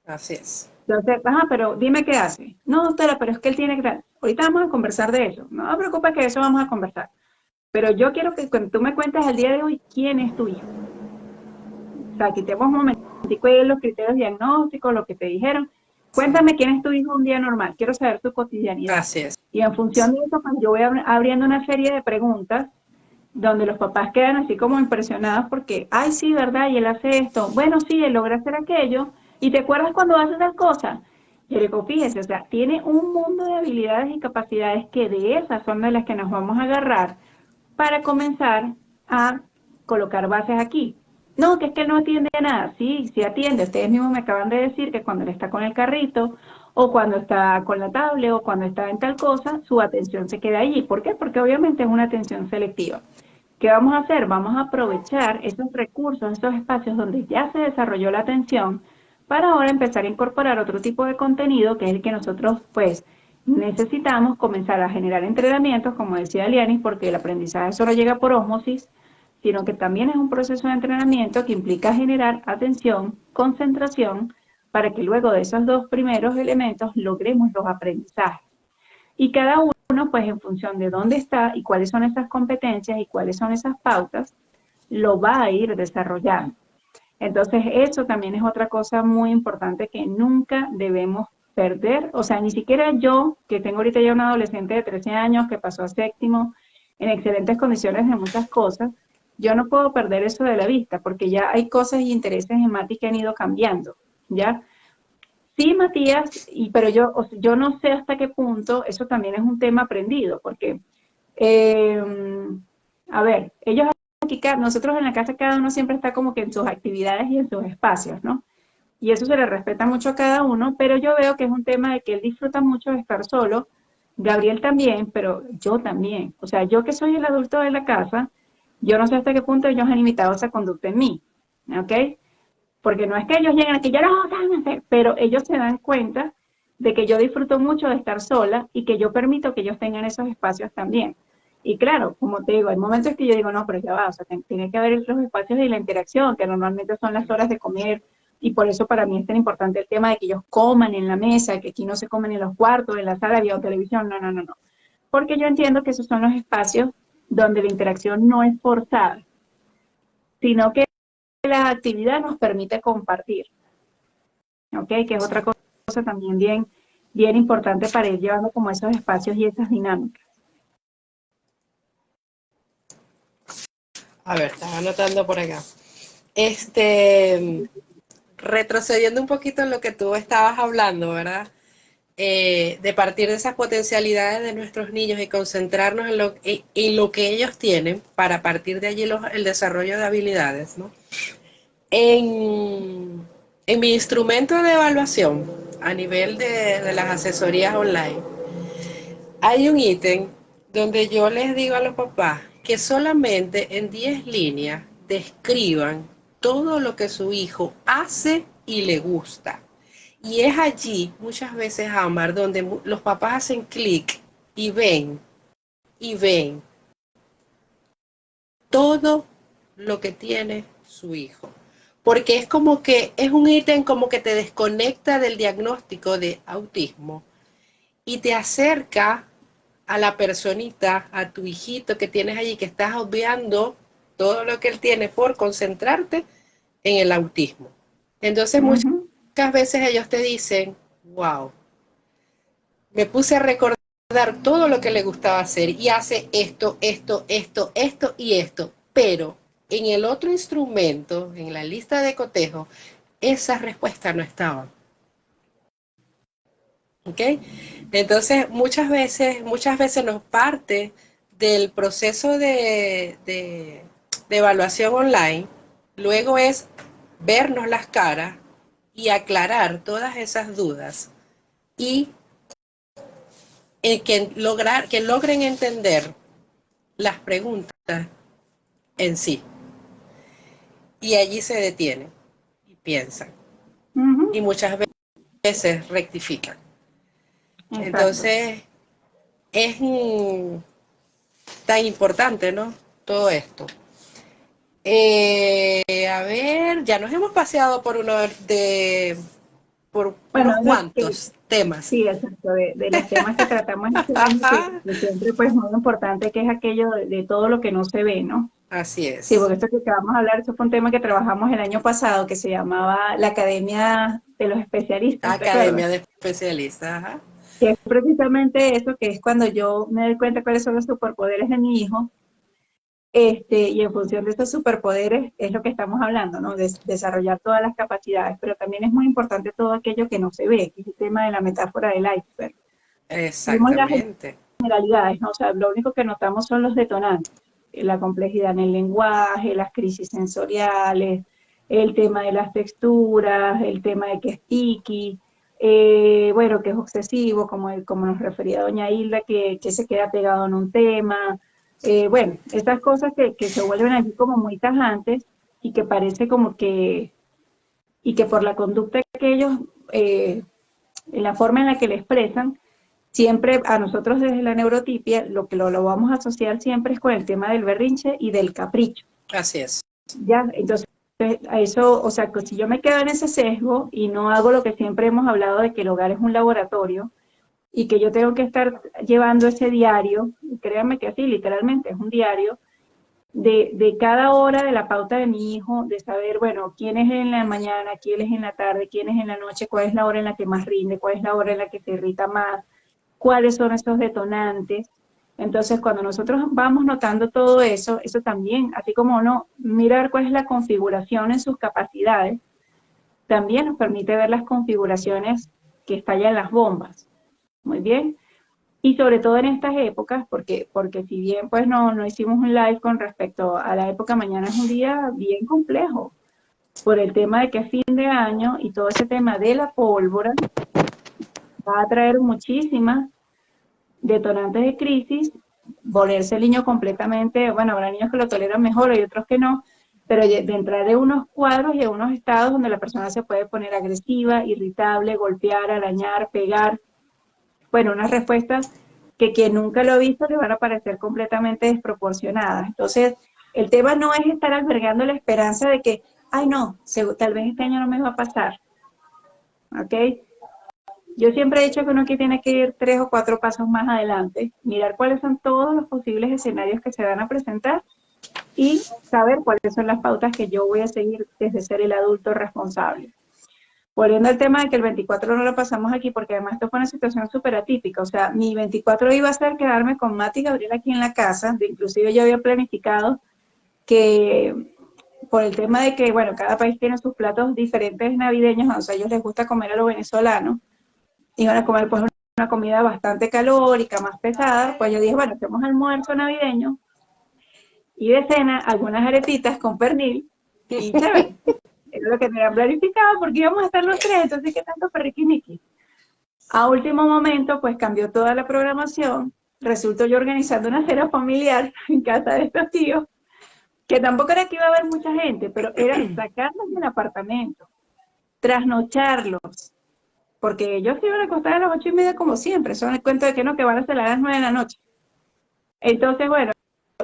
Así es. Entonces, pero dime qué hace. No, doctora, pero es que él tiene que... Ahorita vamos a conversar de eso. No me preocupa que de eso vamos a conversar. Pero yo quiero que cuando tú me cuentes al día de hoy quién es tu hijo. O sea, quitemos un momentico de los criterios diagnósticos, lo que te dijeron. Cuéntame quién es tu hijo un día normal. Quiero saber tu cotidianidad. Así es. Y en función de eso, pues yo voy abriendo una serie de preguntas donde los papás quedan así como impresionados porque, ay, sí, ¿verdad? Y él hace esto. Bueno, sí, él logra hacer aquello. ¿Y te acuerdas cuando hace tal cosa? Y le digo, fíjese, o sea, tiene un mundo de habilidades y capacidades que de esas son de las que nos vamos a agarrar para comenzar a colocar bases aquí. No, que es que él no atiende a nada. Sí, sí atiende. Ustedes mismos me acaban de decir que cuando él está con el carrito, o cuando está con la tablet, o cuando está en tal cosa, su atención se queda allí. ¿Por qué? Porque obviamente es una atención selectiva. ¿Qué vamos a hacer? Vamos a aprovechar esos recursos, esos espacios donde ya se desarrolló la atención, para ahora empezar a incorporar otro tipo de contenido, que es el que nosotros, pues, necesitamos comenzar a generar entrenamientos, como decía Lianis, porque el aprendizaje solo llega por ósmosis, sino que también es un proceso de entrenamiento que implica generar atención, concentración, para que luego de esos dos primeros elementos logremos los aprendizajes. Y cada uno, pues en función de dónde está y cuáles son esas competencias y cuáles son esas pautas, lo va a ir desarrollando. Entonces, eso también es otra cosa muy importante que nunca debemos perder. O sea, ni siquiera yo, que tengo ahorita ya una adolescente de 13 años que pasó a séptimo en excelentes condiciones de muchas cosas, yo no puedo perder eso de la vista porque ya hay cosas y intereses en Mati que han ido cambiando, ¿ya? Sí, Matías, pero yo no sé hasta qué punto eso también es un tema aprendido, porque, eh, a ver, ellos aquí, nosotros en la casa cada uno siempre está como que en sus actividades y en sus espacios, ¿no? Y eso se le respeta mucho a cada uno, pero yo veo que es un tema de que él disfruta mucho de estar solo, Gabriel también, pero yo también. O sea, yo que soy el adulto de la casa, yo no sé hasta qué punto ellos han imitado esa conducta en mí, ¿ok? Porque no es que ellos lleguen aquí, ya lo van a hacer, pero ellos se dan cuenta de que yo disfruto mucho de estar sola y que yo permito que ellos tengan esos espacios también. Y claro, como te digo, hay momentos que yo digo, no, pero ya va, o sea, tiene que haber los espacios de la interacción, que normalmente son las horas de comer, y por eso para mí es tan importante el tema de que ellos coman en la mesa, que aquí no se comen en los cuartos, en la sala de televisión, no, no, no, no. Porque yo entiendo que esos son los espacios donde la interacción no es forzada, sino que la actividad nos permite compartir. ¿Ok? Que es otra cosa también bien importante para ir llevando como esos espacios y esas dinámicas. A ver, estaba anotando por acá. Retrocediendo un poquito en lo que tú estabas hablando, ¿verdad? De partir de esas potencialidades de nuestros niños y concentrarnos en lo que ellos tienen para partir de allí el desarrollo de habilidades, ¿no? En mi instrumento de evaluación, a nivel de las asesorías online, hay un ítem donde yo les digo a los papás que solamente en 10 líneas describan todo lo que su hijo hace y le gusta. Y es allí, muchas veces, Ámbar, donde los papás hacen clic y ven todo lo que tiene su hijo. Porque es como que es un ítem como que te desconecta del diagnóstico de autismo y te acerca a la personita, a tu hijito que tienes allí, que estás obviando todo lo que él tiene por concentrarte en el autismo. Entonces muchas veces ellos te dicen, wow, me puse a recordar todo lo que le gustaba hacer y hace esto, esto y esto, pero en el otro instrumento, en la lista de cotejo, esa respuesta no estaba. ¿Ok? Entonces, muchas veces nos parte del proceso de evaluación online, luego es vernos las caras y aclarar todas esas dudas y que logren entender las preguntas en sí. Y allí se detienen y piensan. Y muchas veces rectifican. Exacto. Entonces, es tan importante, ¿no? Todo esto. A ver, ya nos hemos paseado por por unos cuantos temas. Sí, exacto, de los temas que tratamos este año, que siempre pues muy importante, que es aquello de todo lo que no se ve, ¿no? Así es. Sí, porque esto que acabamos de hablar, eso fue un tema que trabajamos el año pasado, que se llamaba la Academia de los Especialistas. Academia de Especialistas, ajá. Que es precisamente eso, que es cuando yo me doy cuenta cuáles son los superpoderes de mi hijo, y en función de esos superpoderes es lo que estamos hablando, ¿no? De desarrollar todas las capacidades, pero también es muy importante todo aquello que no se ve, que es el tema de la metáfora del iceberg. Exactamente. Vimos las generalidades, ¿no? O sea, lo único que notamos son los detonantes, la complejidad en el lenguaje, las crisis sensoriales, el tema de las texturas, el tema de que es picky, bueno, que es obsesivo, como nos refería doña Hilda, que se queda pegado en un tema. Bueno, estas cosas que se vuelven allí como muy tajantes y que parece como y que por la conducta que ellos, en la forma en la que le expresan, siempre a nosotros desde la neurotipia lo que lo vamos a asociar siempre es con el tema del berrinche y del capricho. Así es. Ya, entonces a eso, o sea, que si yo me quedo en ese sesgo y no hago lo que siempre hemos hablado de que el hogar es un laboratorio y que yo tengo que estar llevando ese diario, créanme que así literalmente es un diario, de cada hora de la pauta de mi hijo, de saber, bueno, quién es en la mañana, quién es en la tarde, quién es en la noche, cuál es la hora en la que más rinde, cuál es la hora en la que se irrita más, cuáles son esos detonantes. Entonces, cuando nosotros vamos notando todo eso, eso también, así como uno mirar cuál es la configuración en sus capacidades, también nos permite ver las configuraciones que estallan las bombas. Muy bien. Y sobre todo en estas épocas, porque si bien pues no hicimos un live con respecto a la época, mañana es un día bien complejo, por el tema de que es fin de año y todo ese tema de la pólvora va a traer muchísimas detonantes de crisis, volverse el niño completamente, bueno, habrá niños que lo toleran mejor y otros que no, pero de entrar en unos cuadros y en unos estados donde la persona se puede poner agresiva, irritable, golpear, arañar, pegar, bueno, unas respuestas que quien nunca lo ha visto le van a parecer completamente desproporcionadas. Entonces, el tema no es estar albergando la esperanza de que, ay no, tal vez este año no me va a pasar, ¿ok? Yo siempre he dicho que uno aquí tiene que ir 3 o 4 pasos más adelante, mirar cuáles son todos los posibles escenarios que se van a presentar y saber cuáles son las pautas que yo voy a seguir desde ser el adulto responsable. Volviendo al tema de que el 24 no lo pasamos aquí, porque además esto fue una situación súper atípica, o sea, mi 24 iba a ser quedarme con Mati y Gabriel aquí en la casa, inclusive yo había planificado que por el tema de que, bueno, cada país tiene sus platos diferentes navideños, o sea, a ellos les gusta comer a lo venezolano, iban a comer pues una comida bastante calórica, más pesada, pues yo dije, bueno, hacemos almuerzo navideño y de cena algunas arepitas con pernil y chévere. era lo que tenían planificado porque íbamos a estar los tres, entonces qué tanto perriquiniqui. A último momento, pues cambió toda la programación, resultó yo organizando una cena familiar en casa de estos tíos, que tampoco era que iba a haber mucha gente, pero era sacarlos del apartamento, trasnocharlos, porque ellos se iban a acostar a las 8:30 como siempre, son el cuento de que no, que van a ser a las 9 de la noche. Entonces, bueno,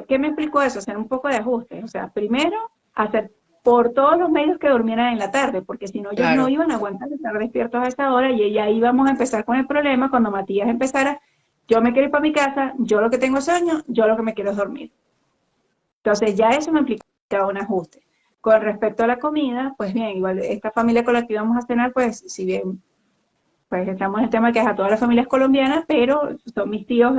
¿qué me explicó eso? Hacer un poco de ajustes. O sea, primero, hacer por todos los medios que durmieran en la tarde, porque si no, ellos no Claro. iban a aguantar estar despiertos a esa hora y ya íbamos a empezar con el problema cuando Matías empezara, yo me quiero ir para mi casa, yo lo que tengo es sueño, yo lo que me quiero es dormir. Entonces ya eso me implicaba un ajuste. Con respecto a la comida, pues bien, igual esta familia con la que íbamos a cenar, pues si bien pues estamos en el tema que es a todas las familias colombianas, pero son mis tíos,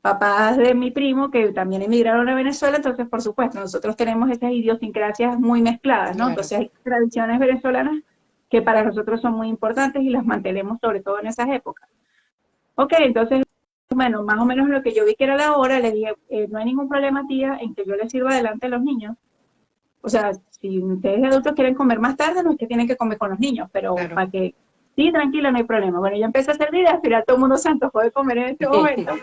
papás de mi primo, que también emigraron a Venezuela, entonces, por supuesto, nosotros tenemos esas idiosincrasias muy mezcladas, ¿no? Claro. Entonces hay tradiciones venezolanas que para nosotros son muy importantes y las mantenemos sobre todo en esas épocas. Ok, entonces, bueno, más o menos lo que yo vi que era la hora, le dije, no hay ningún problema, tía, en que yo les sirva adelante a los niños. O sea, si ustedes adultos quieren comer más tarde, no es que tienen que comer con los niños, pero Claro. para que, sí, tranquila, no hay problema. Bueno, yo empecé a servir, al final todo el mundo se antojó de comer en este momento.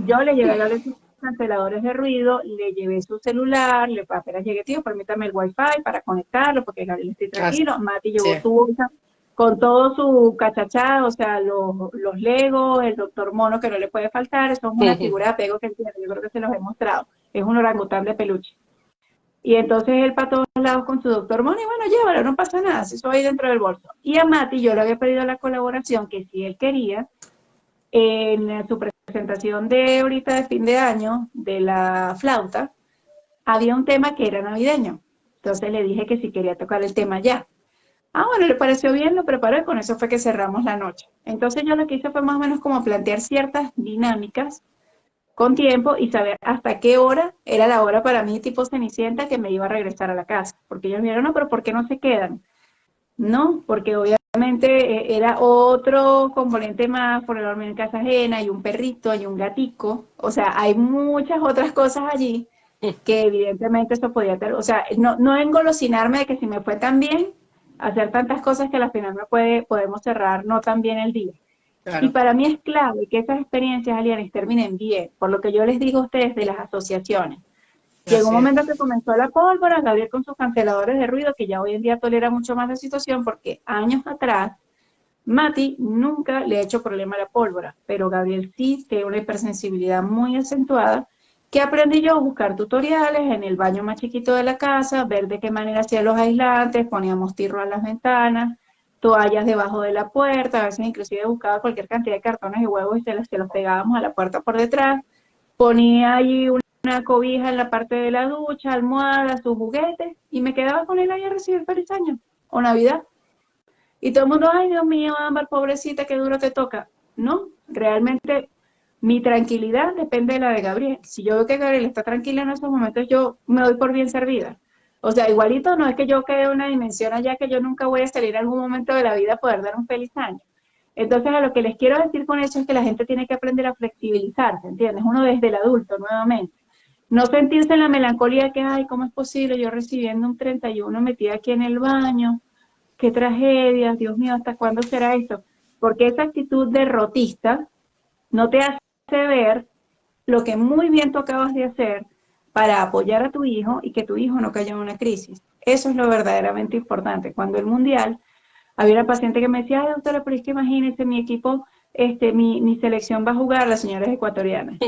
Yo le llevé los canceladores de ruido, le llevé su celular, le apenas llegué, tío, permítame el wifi para conectarlo, porque Gabriel estoy Así tranquilo. Mati llevó es. su bolsa con todo su cachachado, o sea, los Legos, el doctor Mono que no le puede faltar, eso es una figura de apego que él tiene, yo creo que se los he mostrado. Es un orangután de peluche. Y entonces él para todos lados con su doctor Mono, y bueno, llévalo, no pasa nada, si eso ahí dentro del bolso. Y a Mati yo le había pedido la colaboración, que si él quería, en su presentación de ahorita de fin de año, de la flauta, había un tema que era navideño. Entonces le dije que si quería tocar el tema ya. Ah, bueno, le pareció bien, lo preparó y con eso fue que cerramos la noche. Entonces yo lo que hice fue más o menos como plantear ciertas dinámicas con tiempo y saber hasta qué hora era la hora para mí, tipo Cenicienta, que me iba a regresar a la casa. Porque ellos me dijeron, no, pero ¿por qué no se quedan? No, porque obviamente era otro componente más por el dormir en casa ajena, hay un perrito, hay un gatico, o sea, hay muchas otras cosas allí que evidentemente eso podía tener, o sea, no engolosinarme de que si me fue tan bien, hacer tantas cosas que al final podemos cerrar no tan bien el día. Y Claro. para mí es clave que esas experiencias alienes terminen bien, por lo que yo les digo a ustedes de las asociaciones. Llegó un Así es. momento que comenzó la pólvora, Gabriel con sus canceladores de ruido, que ya hoy en día tolera mucho más la situación, porque años atrás, Mati nunca le ha hecho problema a la pólvora, pero Gabriel sí tiene una hipersensibilidad muy acentuada, que aprendí yo a buscar tutoriales en el baño más chiquito de la casa, ver de qué manera hacía los aislantes, poníamos tirro a las ventanas, toallas debajo de la puerta, a veces inclusive buscaba cualquier cantidad de cartones y huevos y se los pegábamos a la puerta por detrás, ponía allí una cobija en la parte de la ducha, almohada, sus juguetes, y me quedaba con él ahí a recibir feliz año o Navidad. Y todo el mundo, ay Dios mío, Ámbar, pobrecita, qué duro te toca. No, realmente mi tranquilidad depende de la de Gabriel. Si yo veo que Gabriel está tranquila en esos momentos, yo me doy por bien servida. O sea, igualito no es que yo quede en una dimensión allá que yo nunca voy a salir en algún momento de la vida a poder dar un feliz año. Entonces, a lo que les quiero decir con eso es que la gente tiene que aprender a flexibilizarse, ¿entiendes? Uno desde el adulto, nuevamente. No sentirse en la melancolía que, ay, ¿cómo es posible? Yo recibiendo un 31 metida aquí en el baño, qué tragedia, Dios mío, ¿hasta cuándo será esto? Porque esa actitud derrotista no te hace ver lo que muy bien tú acabas de hacer para apoyar a tu hijo y que tu hijo no caiga en una crisis. Eso es lo verdaderamente importante. Cuando el Mundial, había una paciente que me decía, ay, doctora, pero es que imagínese, mi equipo, mi selección va a jugar, las señoras ecuatorianas.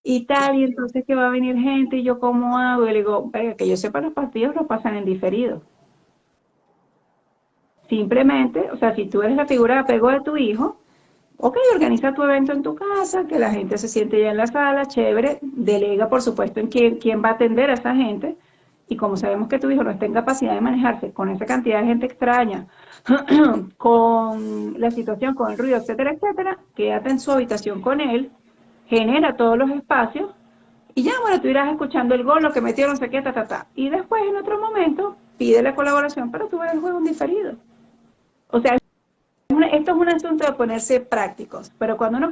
Y tal, y entonces que va a venir gente, y yo cómo hago, y le digo, que yo sepa, los partidos los pasan en diferido. Simplemente, o sea, si tú eres la figura de apego de tu hijo, ok, organiza tu evento en tu casa, que la gente se siente ya en la sala, chévere, delega por supuesto en quién va a atender a esa gente, y como sabemos que tu hijo no está en capacidad de manejarse con esa cantidad de gente extraña, con la situación, con el ruido, etcétera, etcétera, quédate en su habitación con él, genera todos los espacios, y ya, bueno, tú irás escuchando el gol, lo que metió, no sé qué, y después en otro momento pide la colaboración para tu ver el juego en diferido. O sea, esto es un asunto de ponerse prácticos, pero cuando uno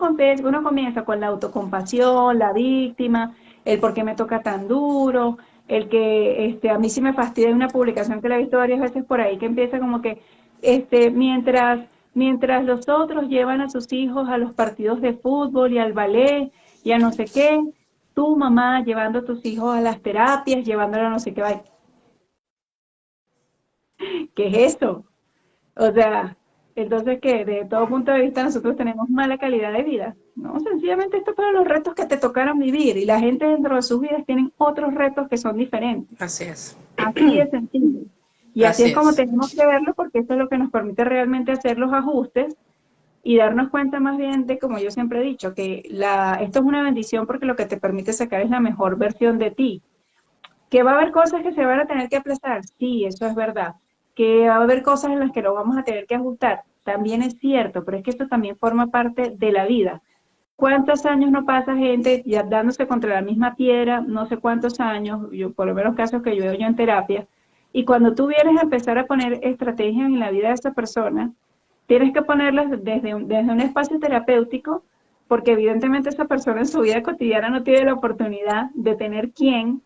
comienza con la autocompasión, la víctima, el por qué me toca tan duro, el que a mí sí me fastidia una publicación que la he visto varias veces por ahí, que empieza como que mientras los otros llevan a sus hijos a los partidos de fútbol y al ballet y a no sé qué, tu mamá llevando a tus hijos a las terapias, llevándolo a no sé qué, ¿qué es eso? O sea, entonces que de todo punto de vista nosotros tenemos mala calidad de vida. No, sencillamente esto es para los retos que te tocaron vivir y la gente dentro de sus vidas tienen otros retos que son diferentes. Así es. Así de sencillo. Y así Así es como es. tenemos que verlo porque eso es lo que nos permite realmente hacer los ajustes y darnos cuenta más bien de, como yo siempre he dicho, que esto es una bendición porque lo que te permite sacar es la mejor versión de ti. ¿Que va a haber cosas que se van a tener que aplazar? Sí, eso es verdad. ¿Que va a haber cosas en las que lo vamos a tener que ajustar? También es cierto, pero es que esto también forma parte de la vida. ¿Cuántos años no pasa gente ya dándose contra la misma piedra? No sé cuántos años, yo, por lo menos casos que yo veo yo en terapia. Y cuando tú vienes a empezar a poner estrategias en la vida de esa persona, tienes que ponerlas desde un espacio terapéutico, porque evidentemente esa persona en su vida cotidiana no tiene la oportunidad de tener quien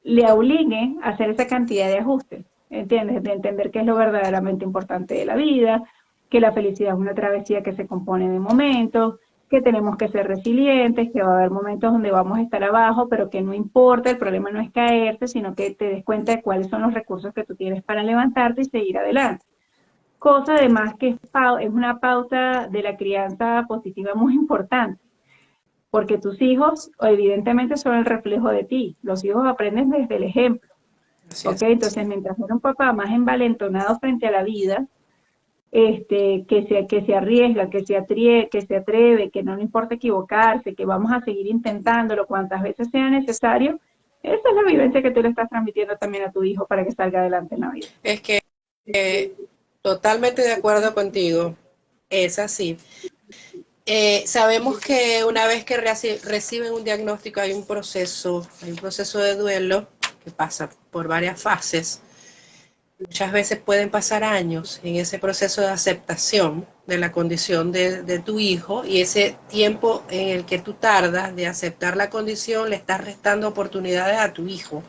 le obligue a hacer esa cantidad de ajustes, ¿entiendes? De entender qué es lo verdaderamente importante de la vida, que la felicidad es una travesía que se compone de momentos, que tenemos que ser resilientes, que va a haber momentos donde vamos a estar abajo, pero que no importa, el problema no es caerte, sino que te des cuenta de cuáles son los recursos que tú tienes para levantarte y seguir adelante. Cosa además que es una pauta de la crianza positiva muy importante porque tus hijos evidentemente son el reflejo de ti. Los hijos aprenden desde el ejemplo, Así ¿ok? es. Entonces, mientras era un papá más envalentonado frente a la vida, que se arriesga, que se atreve, que no le importa equivocarse, que vamos a seguir intentándolo cuantas veces sea necesario, esa es la vivencia que tú le estás transmitiendo también a tu hijo para que salga adelante en la vida. Es que totalmente de acuerdo contigo. Es así. Sabemos que una vez que reciben un diagnóstico hay un proceso de duelo que pasa por varias fases. Muchas veces pueden pasar años en ese proceso de aceptación de la condición de tu hijo y ese tiempo en el que tú tardas de aceptar la condición le estás restando oportunidades a tu hijo,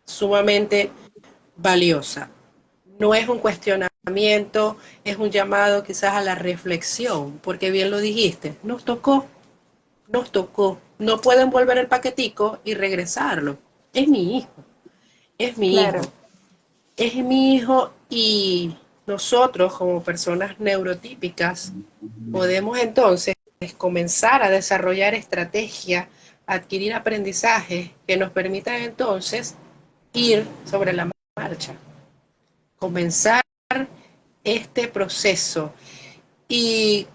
sumamente valiosa. No es un cuestionamiento, es un llamado quizás a la reflexión, porque bien lo dijiste, nos tocó, no pueden volver el paquetico y regresarlo. Es mi hijo, es mi Claro. hijo, es mi hijo y nosotros como personas neurotípicas podemos entonces comenzar a desarrollar estrategias, adquirir aprendizajes que nos permitan entonces ir sobre la marcha, comenzar este proceso. Y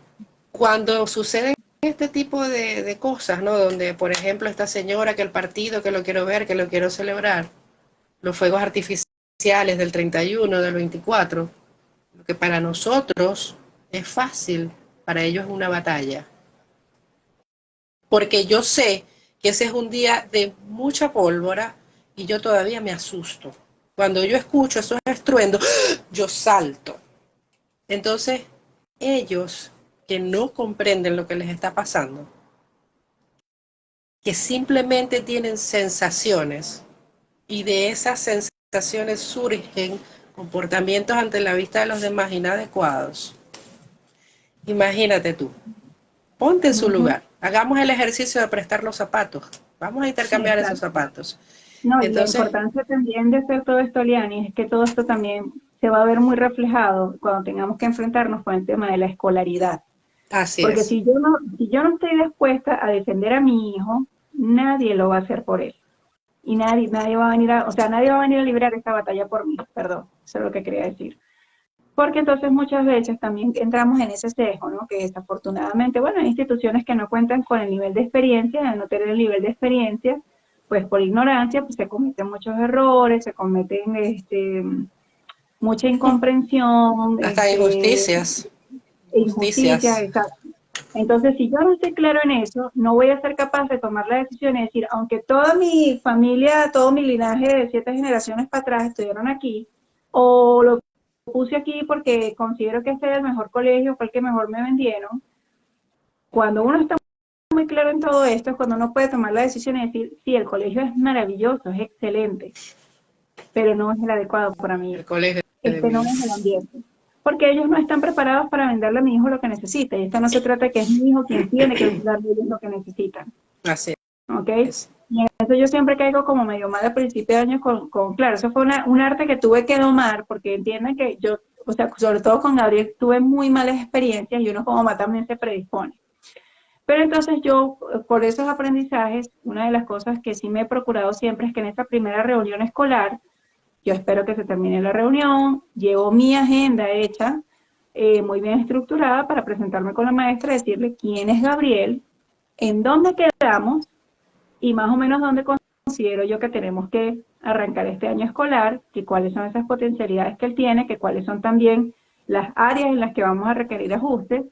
cuando suceden este tipo de cosas, ¿no? Donde, por ejemplo, esta señora que el partido, que lo quiero ver, que lo quiero celebrar, los fuegos artificiales del 31, del 24, lo que para nosotros es fácil, para ellos es una batalla. Porque yo sé que ese es un día de mucha pólvora y yo todavía me asusto. Cuando yo escucho esos estruendos, yo salto. Entonces, ellos que no comprenden lo que les está pasando, que simplemente tienen sensaciones y de esas sensaciones surgen comportamientos ante la vista de los demás inadecuados. Imagínate tú, ponte en su Ujú. lugar, hagamos el ejercicio de prestar los zapatos, vamos a intercambiar esos Exacto. zapatos. No, y la Entonces, importancia también de hacer todo esto, Liani, es que todo esto también se va a ver muy reflejado cuando tengamos que enfrentarnos con el tema de la escolaridad. así Porque es. si yo no estoy dispuesta a defender a mi hijo, nadie lo va a hacer por él. Y nadie va a venir o sea, nadie va a venir a librar esta batalla por mí, perdón, eso es lo que quería decir. Porque entonces muchas veces también entramos en ese sesgo, ¿no? Que desafortunadamente, bueno, hay instituciones que no cuentan con el nivel de experiencia, al no tener el nivel de experiencia, pues por ignorancia, pues se cometen muchos errores, se cometen mucha incomprensión, Hasta injusticias, injusticia, injusticias. exacto. Entonces, si yo no estoy claro en eso, no voy a ser capaz de tomar la decisión y decir, aunque toda mi familia, todo mi linaje de 7 generaciones para atrás estuvieron aquí, o lo puse aquí porque considero que este es el mejor colegio, fue el que mejor me vendieron. Cuando uno está muy claro en todo esto es cuando uno puede tomar la decisión y decir, sí, el colegio es maravilloso, es excelente, pero no es el adecuado para mi El hijo. colegio de Este mi no es el hijo. ambiente. Porque ellos no están preparados para venderle a mi hijo lo que necesita. Y esto no se trata de que es mi hijo quien tiene que darle a ellos lo que necesitan. Así ¿Ok? es. Y en eso yo siempre caigo como medio mal a principio de año claro, eso fue un arte que tuve que domar, porque entienden que yo, o sea, sobre todo con Gabriel, tuve muy malas experiencias y uno como mamá también se predispone. Pero entonces yo, por esos aprendizajes, una de las cosas que sí me he procurado siempre es que en esta primera reunión escolar, yo espero que se termine la reunión, llevo mi agenda hecha, muy bien estructurada para presentarme con la maestra, decirle quién es Gabriel, en dónde quedamos y más o menos dónde considero yo que tenemos que arrancar este año escolar, que cuáles son esas potencialidades que él tiene, que cuáles son también las áreas en las que vamos a requerir ajustes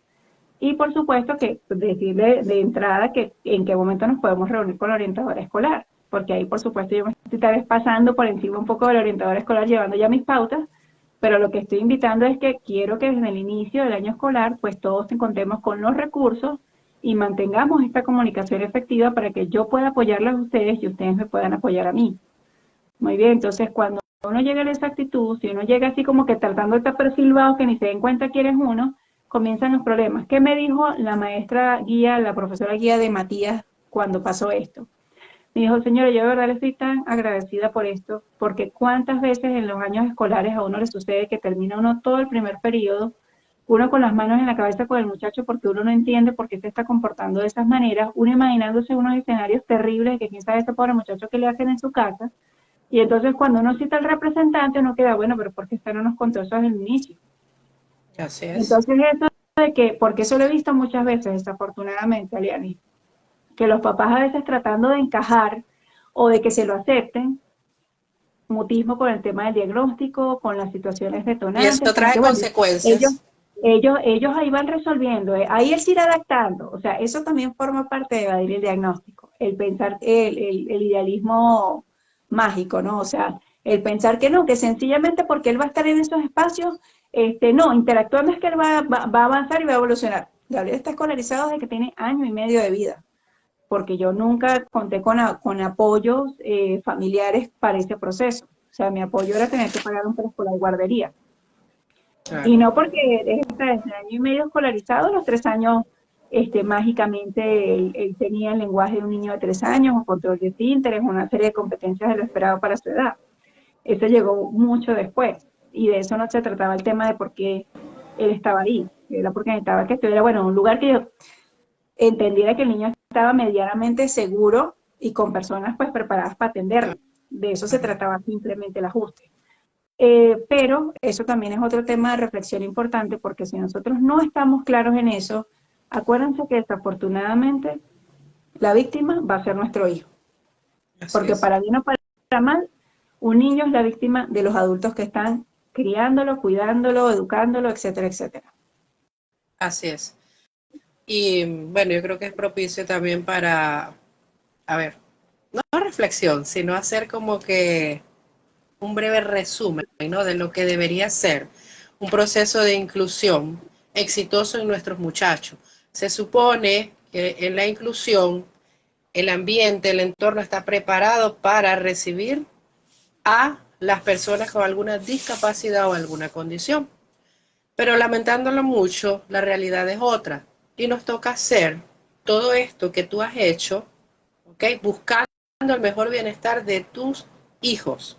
y por supuesto que decirle de entrada que en qué momento nos podemos reunir con la orientadora escolar, porque ahí por supuesto yo me estoy tal vez pasando por encima un poco de la orientadora escolar, llevando ya mis pautas, pero lo que estoy invitando es que quiero que desde el inicio del año escolar pues todos contemos con los recursos y mantengamos esta comunicación efectiva para que yo pueda apoyarlas a ustedes y ustedes me puedan apoyar a mí. Muy bien, entonces cuando uno llega a esa actitud, si uno llega así como que tratando de estar perfilado, que ni se den cuenta quién es uno, comienzan los problemas. ¿Qué me dijo la maestra guía, la profesora guía de Matías cuando pasó esto? Me dijo, señora, yo de verdad le estoy tan agradecida por esto, porque cuántas veces en los años escolares a uno le sucede que termina uno todo el primer periodo, uno con las manos en la cabeza con el muchacho porque uno no entiende por qué se está comportando de esas maneras, uno imaginándose unos escenarios terribles que quién sabe ese pobre muchacho que le hacen en su casa, y entonces cuando uno cita al representante uno queda, bueno, pero ¿por qué usted no nos contó eso desde el inicio? Así es. Entonces eso de que, porque eso lo he visto muchas veces desafortunadamente, Aliani, que los papás a veces tratando de encajar o de que se lo acepten, mutismo con el tema del diagnóstico, con las situaciones Y detonantes, eso como trae que bueno, ellos, consecuencias. ellos ahí van resolviendo, ahí él se irá adaptando, o sea, eso también forma parte de evadir el diagnóstico, el pensar, el idealismo mágico, ¿no? O sea, el pensar que no, que sencillamente porque él va a estar en esos espacios, no, interactuando es que él va a avanzar y va a evolucionar. Gabriel está escolarizado desde que tiene año y medio de vida, porque yo nunca conté con apoyos familiares para ese proceso. O sea, mi apoyo era tener que pagar un preescolar guardería. Y Claro. no porque desde año y medio escolarizado, los 3 años, mágicamente él tenía el lenguaje de un niño de 3 años, un control de esfínteres, una serie de competencias de lo esperado para su edad. Eso llegó mucho después. Y de eso no se trataba el tema de por qué él estaba ahí. Era porque necesitaba que estuviera, bueno, en un lugar que yo entendiera que el niño estaba medianamente seguro y con personas pues preparadas para atenderlo. De eso se trataba simplemente el ajuste. Pero eso también es otro tema de reflexión importante porque si nosotros no estamos claros en eso, acuérdense que desafortunadamente la víctima va a ser nuestro hijo. Así Porque es. para bien o para mal, un niño es la víctima de los adultos que están criándolo, cuidándolo, educándolo, etcétera, etcétera. Así es. Y bueno, yo creo que es propicio también para, a ver, no reflexión, sino hacer como que un breve resumen, ¿no? De lo que debería ser un proceso de inclusión exitoso en nuestros muchachos. Se supone que en la inclusión el ambiente, el entorno está preparado para recibir a las personas con alguna discapacidad o alguna condición. Pero lamentándolo mucho, la realidad es otra. Y nos toca hacer todo esto que tú has hecho, ¿ok? Buscando el mejor bienestar de tus hijos.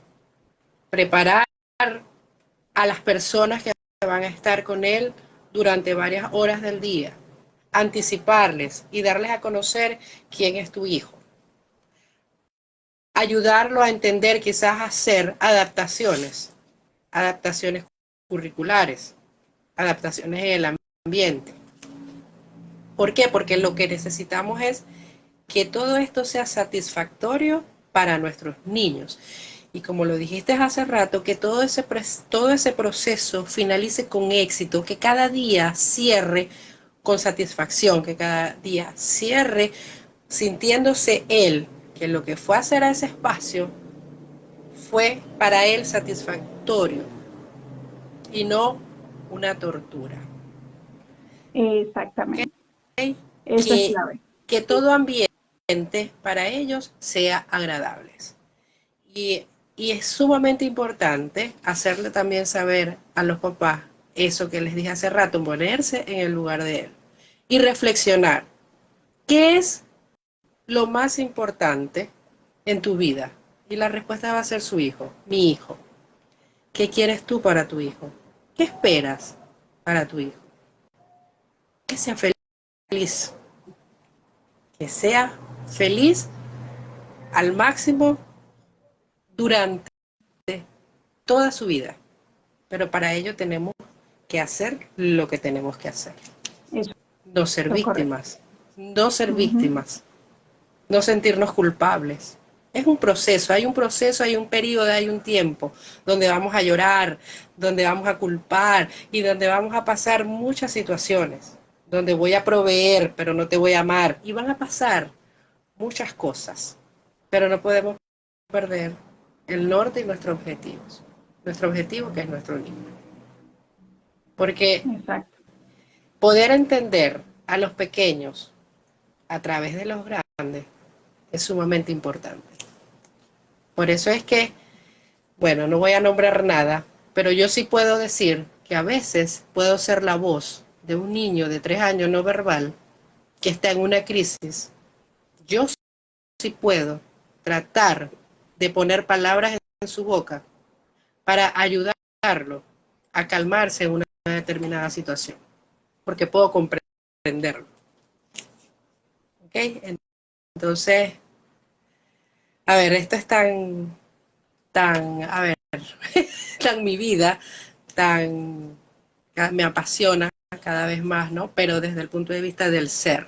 Preparar a las personas que van a estar con él durante varias horas del día. Anticiparles y darles a conocer quién es tu hijo. Ayudarlo a entender, quizás hacer adaptaciones curriculares, adaptaciones en el ambiente. ¿Por qué? Porque lo que necesitamos es que todo esto sea satisfactorio para nuestros niños. Y como lo dijiste hace rato, que todo ese proceso finalice con éxito, que cada día cierre con satisfacción, que cada día cierre sintiéndose él que lo que fue a hacer a ese espacio fue para él satisfactorio y no una tortura. Exactamente. ¿Okay? Eso es Que, clave. que todo ambiente para ellos sea agradable. Y es sumamente importante hacerle también saber a los papás eso que les dije hace rato, ponerse en el lugar de él y reflexionar. ¿Qué es lo más importante en tu vida? Y la respuesta va a ser su hijo, mi hijo. ¿Qué quieres tú para tu hijo? ¿Qué esperas para tu hijo? Que sea feliz. Que sea feliz al máximo durante toda su vida. Pero para ello tenemos que hacer lo que tenemos que hacer. Eso No ser es correcto. víctimas. No ser víctimas. No sentirnos culpables. Es un proceso, hay un periodo, hay un tiempo donde vamos a llorar, donde vamos a culpar y donde vamos a pasar muchas situaciones, donde voy a proveer, pero no te voy a amar. Y van a pasar muchas cosas, pero no podemos perder el norte y nuestros objetivos. Nuestro objetivo que es nuestro niño. Porque Exacto. poder entender a los pequeños a través de los grandes es sumamente importante. Por eso es que, bueno, no voy a nombrar nada, pero yo sí puedo decir que a veces puedo ser la voz de un niño de 3 años no verbal que está en una crisis. Yo sí puedo tratar de poner palabras en su boca para ayudarlo a calmarse en una determinada situación, porque puedo comprenderlo. ¿Ok? Entonces, a ver, esto es a ver, tan mi vida, tan, me apasiona cada vez más, ¿no? Pero desde el punto de vista del ser,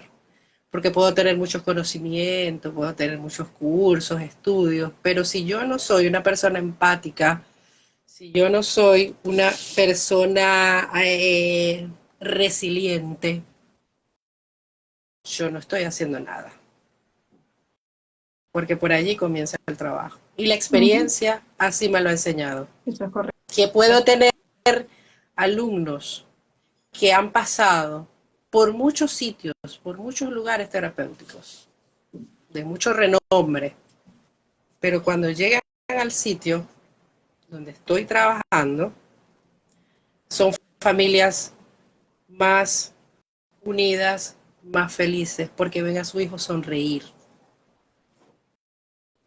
porque puedo tener muchos conocimientos, puedo tener muchos cursos, estudios, pero si yo no soy una persona empática, si yo no soy una persona resiliente, yo no estoy haciendo nada, porque por allí comienza el trabajo. Y la experiencia así me lo ha enseñado. Eso es correcto. Que puedo tener alumnos que han pasado por muchos sitios, por muchos lugares terapéuticos, de mucho renombre, pero cuando llegan al sitio donde estoy trabajando, son familias más unidas, más felices, porque ven a su hijo sonreír.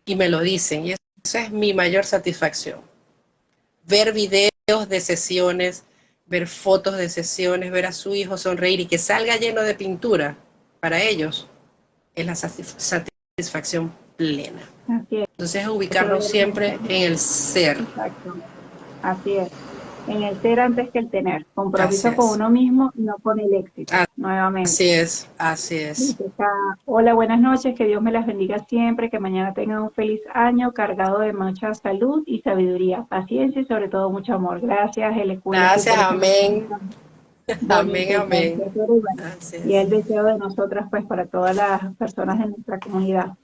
Y me lo dicen, y esa es mi mayor satisfacción. Ver videos de sesiones, ver fotos de sesiones, ver a su hijo sonreír y que salga lleno de pintura, para ellos es la satisfacción plena. Así es. Entonces ubicarnos siempre en el ser. Exacto. Así es. En el ser antes que el tener. Compromiso Así con es. uno mismo y no con el éxito. Nuevamente. Así es, así es. Hola, buenas noches, que Dios me las bendiga siempre, que mañana tengan un feliz año cargado de mucha salud y sabiduría, paciencia y sobre todo mucho amor. Gracias, LQ, por Gracias, esa amén. Amén, bonita. amén. Así es. Y el deseo de nosotras, pues, para todas las personas de nuestra comunidad.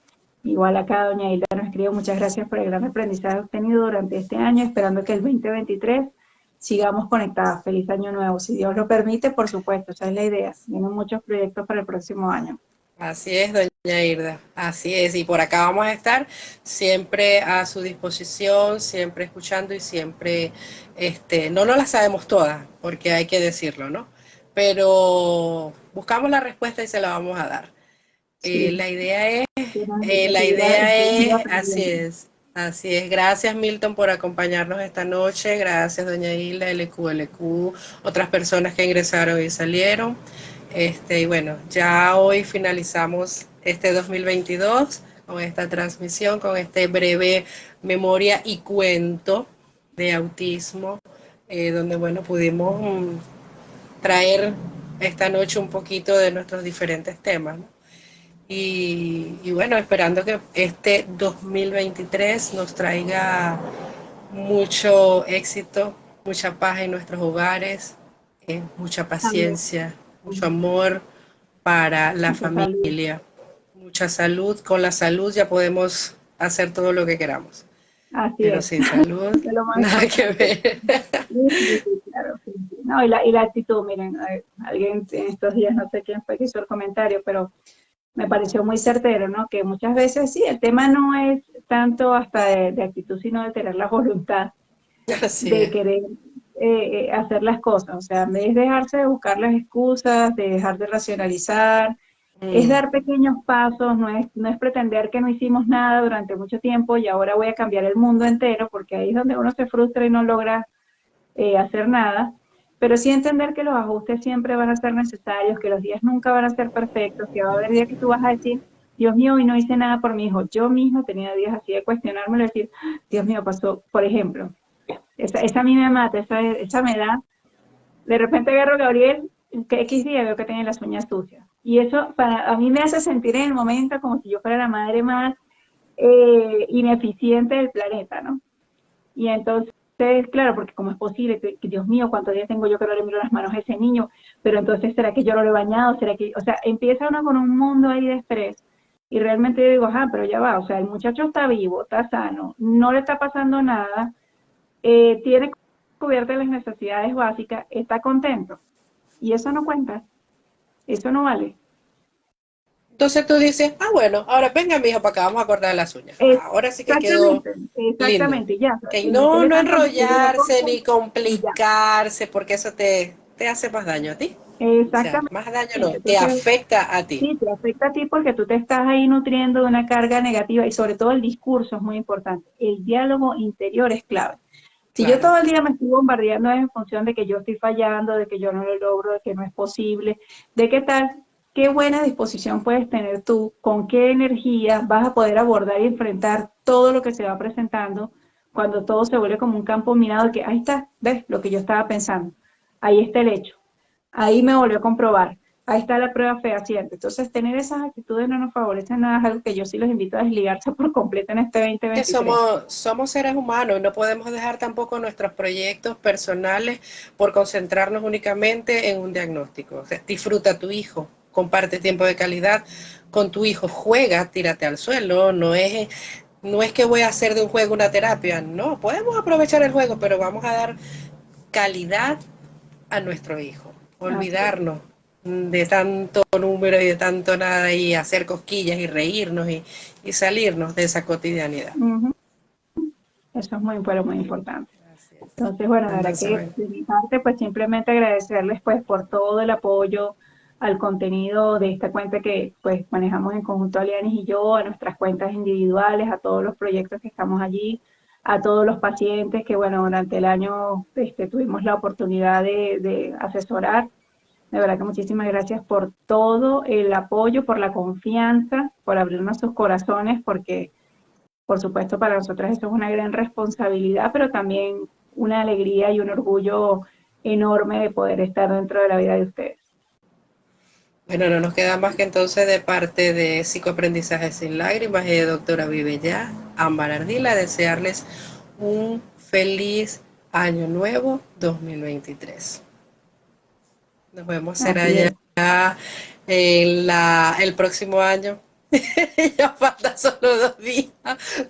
Igual acá, doña Hilda nos escribe, muchas gracias por el gran aprendizaje obtenido durante este año, esperando que el 2023 sigamos conectadas. Feliz año nuevo, si Dios lo permite, por supuesto, esa es la idea. Vienen muchos proyectos para el próximo año. Así es, doña Irda, así es. Y por acá vamos a estar siempre a su disposición, siempre escuchando y siempre, no nos las sabemos todas, porque hay que decirlo, ¿no? Pero buscamos la respuesta y se la vamos a dar. Sí. La idea es, así es. Gracias, Milton, por acompañarnos esta noche. Gracias, doña Hilda, LQ, otras personas que ingresaron y salieron. Y bueno, ya hoy finalizamos este 2022 con esta transmisión, con este breve memoria y cuento de autismo, donde, bueno, pudimos traer esta noche un poquito de nuestros diferentes temas, ¿no? Y bueno, esperando que este 2023 nos traiga mucho éxito, mucha paz en nuestros hogares, mucha paciencia, mucho amor para la familia, mucha salud. Con la salud ya podemos hacer todo lo que queramos. Así pero es. sin salud, nada que ver. Sí, claro, sí. No, y la actitud, miren, alguien en estos días, no sé quién fue que hizo el comentario, pero me pareció muy certero, ¿no? Que muchas veces sí, el tema no es tanto hasta de actitud, sino de tener la voluntad Así de es. querer hacer las cosas. O sea, en vez de dejarse de buscar las excusas, de dejar de racionalizar, es Mm, dar pequeños pasos, no es pretender que no hicimos nada durante mucho tiempo y ahora voy a cambiar el mundo entero, porque ahí es donde uno se frustra y no logra hacer nada, pero sí entender que los ajustes siempre van a ser necesarios, que los días nunca van a ser perfectos, que va a haber días que tú vas a decir, Dios mío, hoy no hice nada por mi hijo. Yo misma tenía días así de cuestionarme y decir, Dios mío, pasó, por ejemplo, esa a mí me mata, esa me da, de repente agarro a Gabriel, que X día veo que tiene las uñas sucias. Y eso a mí me hace sentir en el momento como si yo fuera la madre más ineficiente del planeta, ¿no? Y entonces, claro, porque como es posible que, Dios mío, cuántos días tengo yo que no le miro las manos a ese niño, pero entonces, ¿será que yo no lo he bañado? ¿Será que, o sea, empieza uno con un mundo ahí de estrés y realmente yo digo, ajá, pero ya va, o sea, el muchacho está vivo, está sano, no le está pasando nada, tiene cubiertas las necesidades básicas, está contento. Y eso no cuenta, eso no vale. Entonces tú dices, ah, bueno, ahora venga mi hijo para acá, vamos a cortar las uñas. Ahora sí que quedó Exactamente, lindo. exactamente, ya, Que y no no, tiene no tanta mayoría de enrollarse cosas ni y ya, complicarse, porque eso te hace más daño a ti. O sea, exactamente. más daño no, te Entonces, afecta a ti. sí, te afecta a ti porque tú te estás ahí nutriendo de una carga negativa y sobre todo el discurso es muy importante. El diálogo interior es clave. Si yo Claro. todo el día me estoy bombardeando es en función de que yo estoy fallando, de que yo no lo logro, de que no es posible, de qué tal, qué buena disposición puedes tener tú, con qué energía vas a poder abordar y enfrentar todo lo que se va presentando cuando todo se vuelve como un campo minado que ahí está, ves lo que yo estaba pensando, ahí está el hecho. Ahí me volvió a comprobar. Ahí está la prueba fehaciente. Entonces, tener esas actitudes no nos favorece nada, es algo que yo sí los invito a desligarse por completo en este Que 2023. somos seres humanos, no podemos dejar tampoco nuestros proyectos personales por concentrarnos únicamente en un diagnóstico. O sea, disfruta a tu hijo, comparte tiempo de calidad con tu hijo, juega, tírate al suelo, no es que voy a hacer de un juego una terapia, no, podemos aprovechar el juego, pero vamos a dar calidad a nuestro hijo, Así es. olvidarnos de tanto número y de tanto nada y hacer cosquillas y reírnos y salirnos de esa cotidianidad. Ujú. Eso es muy, pero muy importante. Así es. Entonces, bueno, la verdad Entonces, que bueno, de mi parte, pues simplemente agradecerles pues por todo el apoyo al contenido de esta cuenta que pues manejamos en conjunto Alianis y yo, a nuestras cuentas individuales, a todos los proyectos que estamos allí, a todos los pacientes que bueno, durante el año tuvimos la oportunidad de asesorar. De verdad que muchísimas gracias por todo el apoyo, por la confianza, por abrirnos sus corazones, porque por supuesto, para nosotras eso es una gran responsabilidad, pero también una alegría y un orgullo enorme de poder estar dentro de la vida de ustedes. bueno, no nos queda más que entonces de parte de Psicoaprendizaje sin Lágrimas y de doctora Vive Ya, Ámbar Ardila, desearles un feliz año nuevo 2023. Nos vemos será Así ya es, el próximo año. Ya falta solo 2 días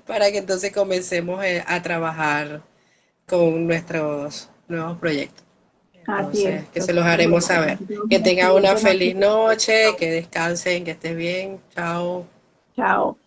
para que entonces comencemos a trabajar con nuestros nuevos proyectos. así es. Entonces, que se los Entonces, haremos bueno, saber. nos vemos Que en la tengan una siguiente noche. feliz noche, que descansen, que estés bien. Chao. Chao.